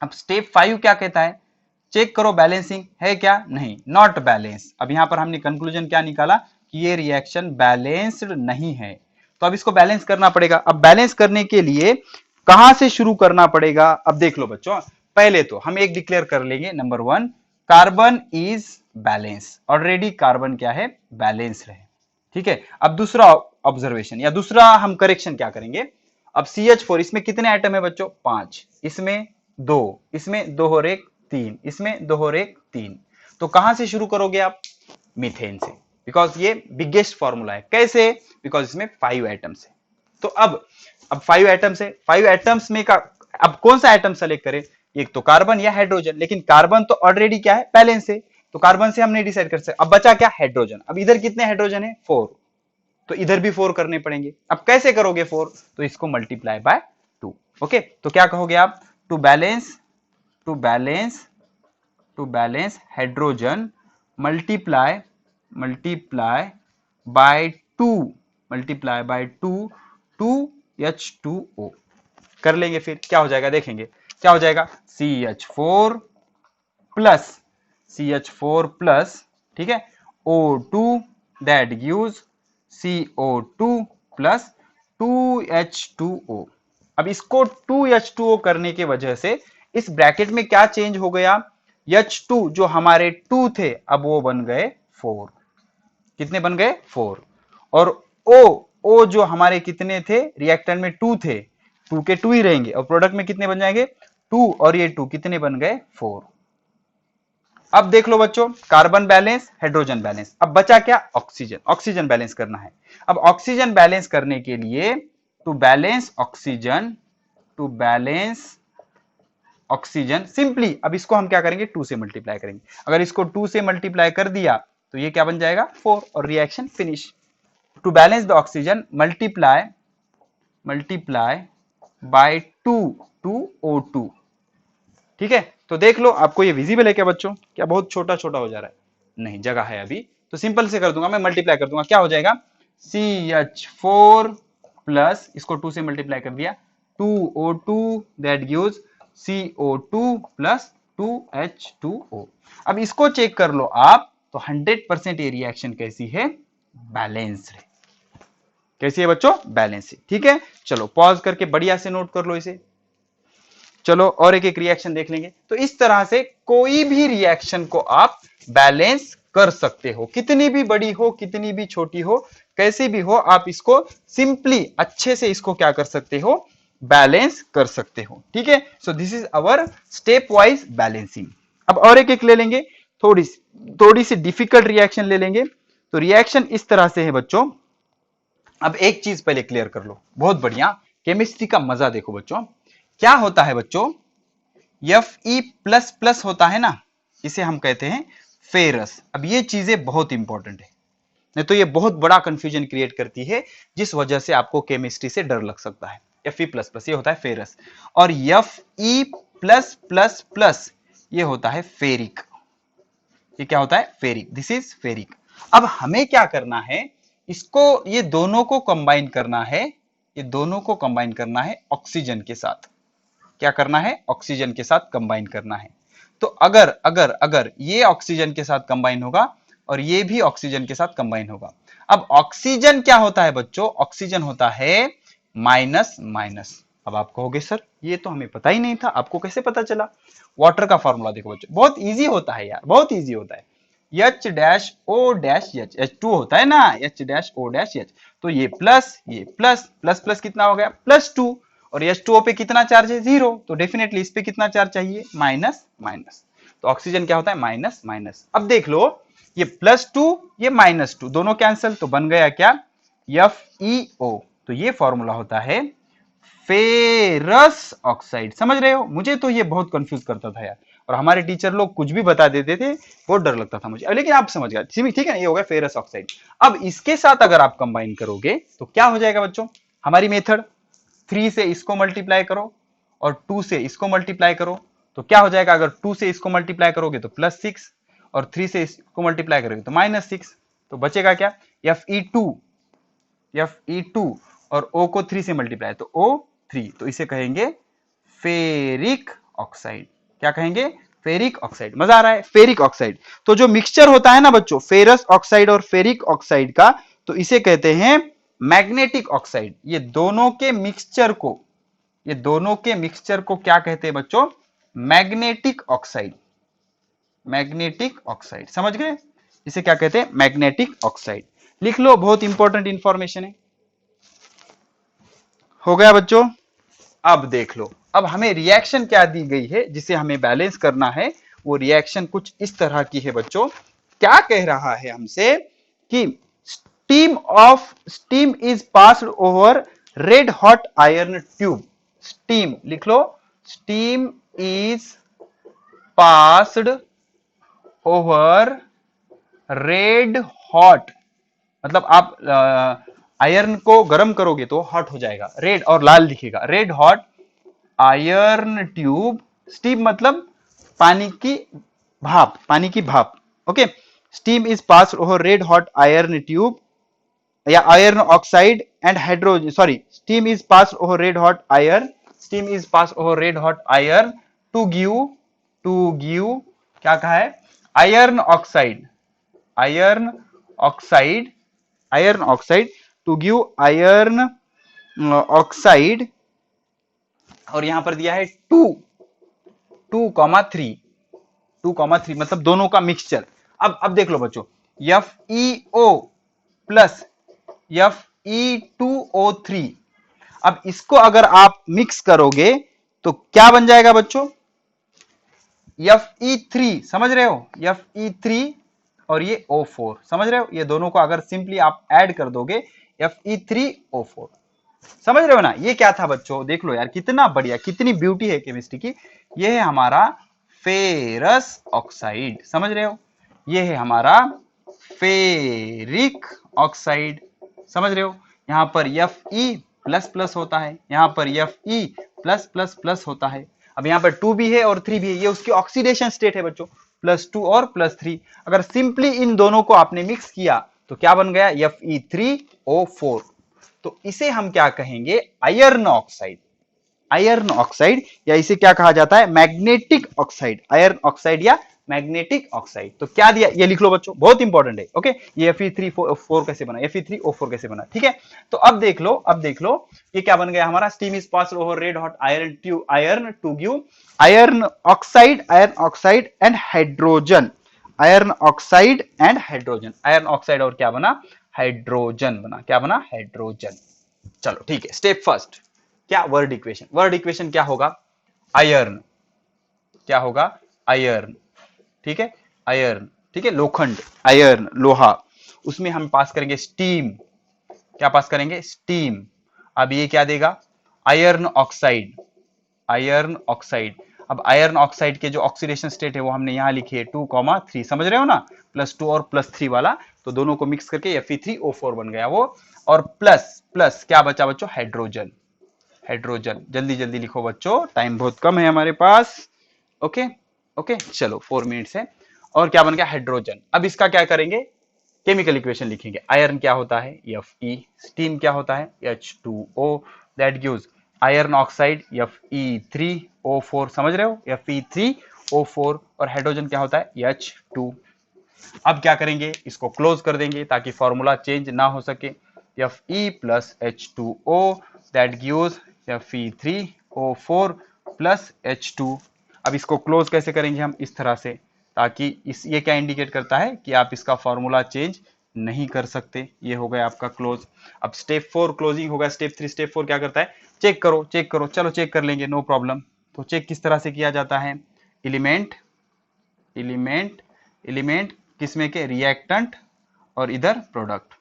A: अब स्टेप 5 क्या कहता है, चेक करो बैलेंसिंग है क्या, नहीं, नॉट बैलेंस। अब यहां पर हमने कंक्लूजन क्या निकाला कि ये रिएक्शन बैलेंस्ड नहीं है, तो अब इसको बैलेंस करना पड़ेगा। अब बैलेंस करने के लिए कहां से शुरू करना पड़ेगा, अब देख लो बच्चों, पहले तो हम एक डिक्लेयर कर लेंगे, number 1 carbon is balance, already carbon क्या है, बैलेंस्ड है, ठीक है। अब दूसरा ऑब्जर्वेशन या दूसरा हम करेक्शन क्या करेंगे, अब CH4 इसमें कितने आइटम है बच्चों, 5, इसमें 2, इसमें 2 और 1 3, इसमें 2 और 1 3। तो कहां से शुरू करोगे आप, मीथेन से, बिकॉज ये बिगेस्ट फॉर्मूला है। कैसे, बिकॉज इसमें 5 आइटम्स है। तो अब 5 आइटम्स है, 5 आइटम्स में का अब कौन सा आइटम सेलेक्ट करें, एक तो कार्बन या हाइड्रोजन, लेकिन कार्बन तो ऑलरेडी क्या है, बैलेंस है, तो कार्बन से हम नहीं डिसाइड कर सकते। अब बचा क्या, हाइड्रोजन। अब इधर कितने हाइड्रोजन है, 4, तो इधर भी 4 करने पड़ेंगे। अब कैसे करोगे 4, तो इसको मल्टीप्लाई बाय 2, ओके। तो क्या कहोगे आप, to balance hydrogen multiply by 2 to H2O कर लेंगे। फिर क्या हो जाएगा, देखेंगे क्या हो जाएगा, CH4 प्लस, ठीक है, CO2 that gives CO2 plus 2H2O। अब इसको 2H2O करने के वजह से इस ब्रैकेट में क्या चेंज हो गया, H2 जो हमारे 2 थे अब वो बन गए 4। कितने बन गए 4। और O जो हमारे कितने थे, रिएक्टेंट में 2 थे, 2 के 2 ही रहेंगे और प्रोडक्ट में कितने बन जाएंगे 2 और ये 2 कितने बन गए 4। अब देख लो बच्चों, कार्बन बैलेंस, हाइड्रोजन बैलेंस, अब बचा क्या ऑक्सीजन। ऑक्सीजन बैलेंस करना है। अब ऑक्सीजन बैलेंस करने के लिए टू बैलेंस ऑक्सीजन सिंपली अब इसको हम क्या करेंगे 2 से मल्टीप्लाई करेंगे। अगर इसको 2 से मल्टीप्लाई कर दिया तो ये क्या बन जाएगा 4 और reaction finish. To balance the oxygen multiply by 2 to O2। ठीक है, तो देख लो आपको ये विजिबल है क्या बच्चों, क्या बहुत छोटा छोटा हो जा रहा है, नहीं जगह है अभी, तो सिंपल से कर दूंगा मैं, मल्टीप्लाई कर दूंगा, क्या हो जाएगा CH4 प्लस इसको 2 से मल्टीप्लाई कर दिया 2O2 that gives CO2 plus 2H2O। अब इसको चेक कर लो आप, तो 100% ये रिएक्शन कैसी है, बैलेंस्ड है। कैसी है बच्चों, बैलेंस है। ठीक है, चलो पॉज करके बढ़िया से नोट कर लो इसे। चलो और एक एक रिएक्शन देख लेंगे। तो इस तरह से कोई भी रिएक्शन को आप बैलेंस कर सकते हो, कितनी भी बड़ी हो कितनी भी छोटी हो कैसी भी हो, आप इसको सिंपली अच्छे से इसको क्या कर सकते हो, बैलेंस कर सकते हो। ठीक है, so this is our step wise balancing. अब और एक एक ले लेंगे, थोड़ी सी डिफिकल्ट रिएक्शन ले लेंगे। तो रिएक्शन इस तरह से है बच्चों। अब एक चीज पहले क्लियर कर लो, बहुत बढ़िया, केमिस्ट्री का मजा देखो बच्चों। क्या होता है बच्चों, Fe++ होता है ना, इसे हम कहते हैं फेरस। अब ये चीजें बहुत इंपॉर्टेंट है, नहीं तो ये बहुत बड़ा कंफ्यूजन क्रिएट करती है, जिस वजह से आपको केमिस्ट्री से डर लग सकता है। Fe++ ये होता है फेरस, और Fe+++ ये होता है फेरिक। ये क्या होता है, फेरिक, दिस इज फेरिक। अब हमें क्या करना है, इसको ये दोनों को कंबाइन करना है, ये दोनों को कंबाइन करना है ऑक्सीजन के साथ। क्या करना है, ऑक्सीजन के साथ कंबाइन करना है। तो अगर अगर अगर ये ऑक्सीजन के साथ कंबाइन होगा और ये भी ऑक्सीजन के साथ कंबाइन होगा। अब ऑक्सीजन क्या होता है बच्चों, ऑक्सीजन होता है माइनस माइनस। अब आप कहोगे सर ये तो हमें पता ही नहीं था, आपको कैसे पता चला। वाटर का फॉर्मूला देखो बच्चों, बहुत इजी होता है यार, बहुत इजी होता है। H-O-H, H2 होता है ना, H-O-H, तो ये प्लस प्लस प्लस कितना हो गया +2, और H2O पे कितना चार्ज है 0, तो डेफिनेटली इस पे कितना चार्ज चाहिए माइनस माइनस। तो ऑक्सीजन क्या होता है माइनस माइनस। अब देख लो ये +2 ये -2 दोनों कैंसिल, तो बन गया क्या FeO। तो ये फॉर्मूला होता है फेरस ऑक्साइड। समझ रहे हो, मुझे तो ये बहुत कंफ्यूज करता था यार, और हमारे टीचर लोग कुछ भी बता देते थे, बहुत डर लगता था मुझे, लेकिन आप समझ गए। ठीक है, ये हो गया फेरस ऑक्साइड। अब इसके साथ अगर आप कंबाइन करोगे तो क्या हो जाएगा बच्चों, हमारी मेथड 3 से इसको मल्टीप्लाई करो और 2 से इसको मल्टीप्लाई करो, तो क्या हो जाएगा, अगर 2 से इसको मल्टीप्लाई करोगे तो +6 और 3 से इसको मल्टीप्लाई करोगे तो -6, तो बचेगा क्या Fe2 और O को 3 से मल्टीप्लाई तो O3, तो इसे कहेंगे फेरिक ऑक्साइड। क्या कहेंगे, फेरिक ऑक्साइड। मजा आ रहा है, फेरिक ऑक्साइड। तो जो मिक्सचर होता है ना बच्चों फेरस ऑक्साइड और फेरिक ऑक्साइड का, तो इसे कहते हैं मैग्नेटिक ऑक्साइड। ये दोनों के मिक्सचर को क्या कहते हैं बच्चों, मैग्नेटिक ऑक्साइड। मैग्नेटिक ऑक्साइड, समझ गए, इसे क्या कहते हैं मैग्नेटिक ऑक्साइड। लिख लो, बहुत इंपॉर्टेंट इंफॉर्मेशन है। हो गया बच्चों। अब देख लो, अब हमें रिएक्शन क्या दी गई है जिसे हमें बैलेंस करना है, वो रिएक्शन कुछ इस तरह की है बच्चों। क्या कह रहा है हमसे कि steam is passed over red hot iron tube. Steam लिख लो, steam is passed over red hot, मतलब आप आयरन को गर्म करोगे तो हॉट हो जाएगा, रेड और लाल दिखेगा, red hot iron tube. Steam मतलब पानी की भाप, okay. Steam is passed over red hot iron tube या iron oxide and hydrogen, sorry, steam is passed over red hot iron to give क्या कहा है, iron oxide iron oxide, to give iron oxide, और यहां पर दिया है 2,3 मतलब दोनों का मिक्सचर। अब देख लो बच्चों, FeO प्लस Fe2O3, अब इसको अगर आप मिक्स करोगे तो क्या बन जाएगा बच्चों? Fe3, समझ रहे हो? Fe3 और ये O4, समझ रहे हो? ये दोनों को अगर सिंपली आप ऐड कर दोगे, Fe3O4, समझ रहे हो ना? ये क्या था बच्चों? देख लो यार, कितना बढ़िया, कितनी ब्यूटी है केमिस्ट्री की। ये है हमारा फेरस ऑक्साइड, समझ रहे हो? ये है हमारा फेरिक ऑक्साइड, समझ रहे हो? यहां पर Fe प्लस प्लस होता है, यहां पर Fe प्लस प्लस प्लस होता है। अब यहां पर 2 भी है और 3 भी है, ये उसकी ऑक्सीडेशन स्टेट है बच्चों, +2 और +3। अगर सिंपली इन दोनों को आपने मिक्स किया तो क्या बन गया? Fe3O4। तो इसे हम क्या कहेंगे? Iron oxide. आयरन ऑक्साइड, या इसे क्या कहा जाता है? Magnetic oxide. आयरन ऑक्साइड या मैग्नेटिक ऑक्साइड। तो क्या दिया, ये लिख लो बच्चों, बहुत इंपॉर्टेंट है। ओके, ये Fe3O4 कैसे बना, Fe3O4 कैसे बना, ठीक है? तो अब देख लो, ये क्या बन गया हमारा? Steam is passed over red hot iron to give iron oxide and hydrogen. Iron oxide and hydrogen, iron oxide और क्या बना? हाइड्रोजन बना। क्या बना? हाइड्रोजन। चलो ठीक है, स्टेप फर्स्ट, क्या? वर्ड इक्वेशन क्या होगा? आयरन, क्या होगा? आयरन, ठीक है? आयरन, ठीक है? लोखंड, आयरन, लोहा, उसमें हम पास करेंगे स्टीम। क्या पास करेंगे? स्टीम। अब ये क्या देगा? Iron oxide. आयरन ऑक्साइड, अब आयरन ऑक्साइड के जो ऑक्सीडेशन स्टेट है वो हमने यहां लिखी है 2,3, समझ रहे हो ना? +2 और +3 वाला, तो दोनों को मिक्स करके Fe3O4 बन गया वो। और प्लस प्लस क्या बचा बच्चों? हाइड्रोजन। हाइड्रोजन, जल्दी जल्दी लिखो बच्चों, टाइम बहुत कम है हमारे पास। ओके ओके, चलो 4 मिनट्स है। और क्या बन गया? हाइड्रोजन। अब इसका क्या करेंगे? केमिकल इक्वेशन लिखेंगे। आयरन क्या होता है? Fe। स्टीम क्या होता है? H2O, that gives iron oxide Fe3O4, समझ रहे हो? Fe3O4। और हाइड्रोजन क्या होता है? H2। अब क्या करेंगे? इसको क्लोज कर देंगे ताकि फॉर्मूला चेंज ना हो सके। Fe plus H2O, that gives Fe3O4 plus H2। अब इसको क्लोज कैसे करेंगे हम? इस तरह से, ताकि ये क्या इंडिकेट करता है कि आप इसका फॉर्मूला चेंज नहीं कर सकते। ये हो गया आपका क्लोज। अब स्टेप 4 क्लोजिंग होगा। स्टेप 3, स्टेप 4 क्या करता है? चेक करो, चलो चेक कर लेंगे, नो प्रॉब्लम। तो चेक किस तरह से किया जाता है? एलिमेंट किसमें के? रिएक्टेंट और इधर प्रोडक्ट।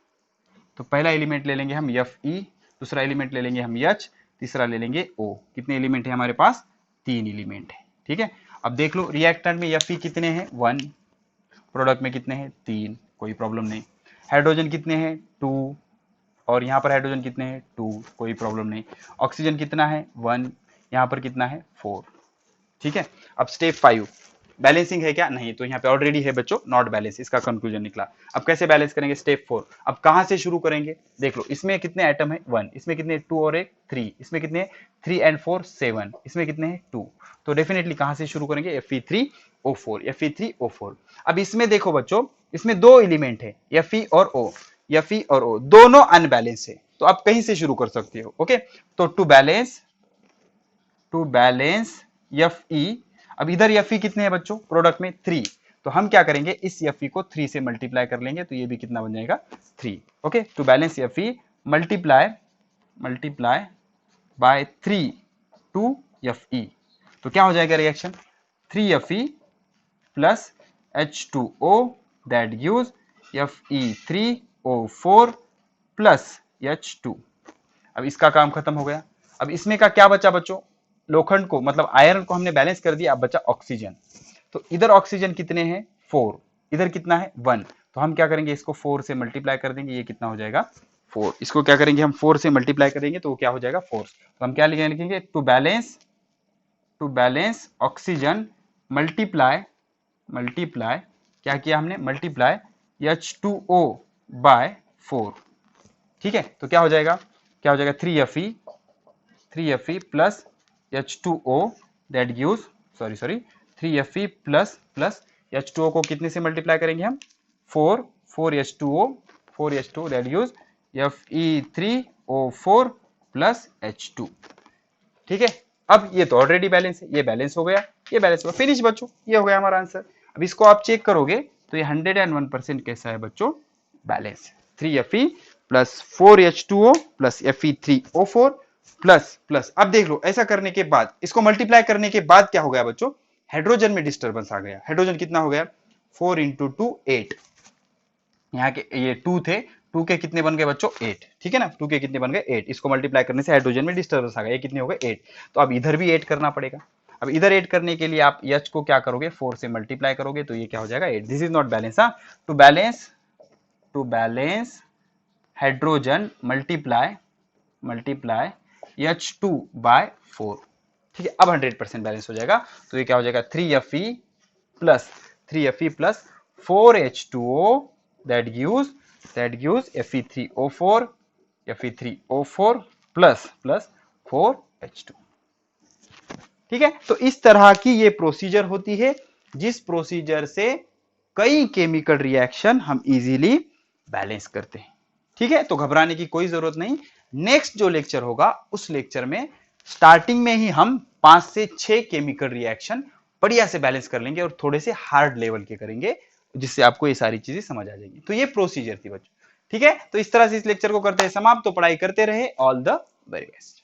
A: तो पहला एलिमेंट ले लेंगे हम Fe, दूसरा एलिमेंट ले लेंगे हम H, तीसरा ले लेंगे O। कितने एलिमेंट है हमारे पास? 3 एलिमेंट है, ठीक है? अब देख लो, रिएक्टेंट में Fe कितने हैं? 1, प्रोडक्ट में कितने हैं? 3, कोई प्रॉब्लम नहीं। हाइड्रोजन कितने हैं? 2, और यहाँ पर हाइड्रोजन कितने हैं? 2, कोई प्रॉब्लम नहीं। ऑक्सीजन कितना है? 1, यहाँ पर कितना है? 4, ठीक है? अब स्टेप 5, बैलेंसिंग है क्या? नहीं, तो यहाँ पे ऑलरेडी है बच्चों, नॉट बैलेंस, इसका कंक्लूजन निकला। अब कैसे बैलेंस करेंगे? स्टेप 4, अब कहां से शुरू करेंगे? देख लो, इसमें कितने एटम है? 1, इसमें कितने? 2 और 1 3, इसमें कितने? 3 एंड 4 7, इसमें कितने हैं? 2। तो डेफिनेटली कहां से शुरू करेंगे? Fe3O4। अब इसमें देखो बच्चों, इसमें 2 एलिमेंट है, Fe और O, दोनों अनबैलेंस है, तो आप कहीं से शुरू कर सकते हो। ओके, तो टू बैलेंस Fe, अब इधर Fe कितने हैं बच्चों? प्रोडक्ट में 3, तो हम क्या करेंगे? इस Fe को 3 से मल्टीप्लाई कर लेंगे, तो ये भी कितना बन जाएगा? 3। Okay, to balance Fe multiply by 3 to Fe, तो क्या हो जाएगा reaction? 3Fe plus H2O, that gives Fe3O4 plus H2। अब इसका काम खत्म हो गया। अब इसमें का क्या बचा बच्चों? लोखंड को, मतलब आयरन को हमने बैलेंस कर दिया, अब बचा ऑक्सीजन। तो इधर ऑक्सीजन कितने हैं? 4, इधर कितना है? 1, तो हम क्या करेंगे? इसको 4 से मल्टीप्लाई कर देंगे, ये कितना हो जाएगा? 4। इसको क्या करेंगे हम? 4 से मल्टीप्लाई करेंगे, तो वो क्या हो जाएगा? 4। तो हम क्या लिखेंगे? टू बैलेंस ऑक्सीजन मल्टीप्लाई क्या किया हमने? मल्टीप्लाई H2O बाय 4, ठीक है? तो क्या हो जाएगा? 3Fe plus H2O, that gives 3Fe plus H2O को कितने से मल्टीप्लाई करेंगे हम? 4H2O that gives Fe3O4 plus H2। ठीक है, अब ये तो ऑलरेडी बैलेंस है, ये बैलेंस हो गया, ये बैलेंस हो गया, फिनिश बच्चों, ये हो गया हमारा आंसर। अब इसको आप चेक करोगे तो ये 101% कैसा है बच्चों, balance. 3Fe plus 4H2O plus Fe3O4 plus plus. अब देख लो, ऐसा करने के बाद, इसको मल्टीप्लाई करने के बाद क्या हो गया बच्चों, हाइड्रोजन में डिस्टर्बेंस आ गया। हाइड्रोजन कितना हो गया, 4 इंटू 2 8, यहाँ के ये 2 थे, 2 के कितने बन गए बच्चों, 8। ठीक है ना, 2 के कितने बन गए, 8। इसको मल्टीप्लाई करने से हाइड्रोजन में डिस्टर्बेंस आ गया, ये कितने हो गए, 8। तो अब इधर भी 8 करना पड़ेगा। अब इधर 8 करने के लिए आप H को क्या करोगे, 4 से मल्टीप्लाई करोगे, तो ये क्या हो जाएगा, 8। This is not balance. हाँ, to balance hydrogen multiply H2 by 4। ठीक है, अब 100% बैलेंस हो जाएगा। तो ये क्या हो जाएगा, 3Fe plus 4H2O that gives Fe3O4 plus 4H2। ठीक है, तो इस तरह की ये प्रोसीजर होती है, जिस प्रोसीजर से कई केमिकल रिएक्शन हम इजीली बैलेंस करते हैं। ठीक है, तो घबराने की कोई जरूरत नहीं। नेक्स्ट जो लेक्चर होगा, उस लेक्चर में स्टार्टिंग में ही हम 5 से 6 केमिकल रिएक्शन बढ़िया से बैलेंस कर लेंगे और थोड़े से हार्ड लेवल के करेंगे, जिससे आपको ये सारी चीजें समझ आ जाएंगी। तो ये प्रोसीजर थी बच्चों। ठीक है, तो इस तरह से इस लेक्चर को करते हैं समाप्त। तो पढ़ाई करते रहे। All the very best.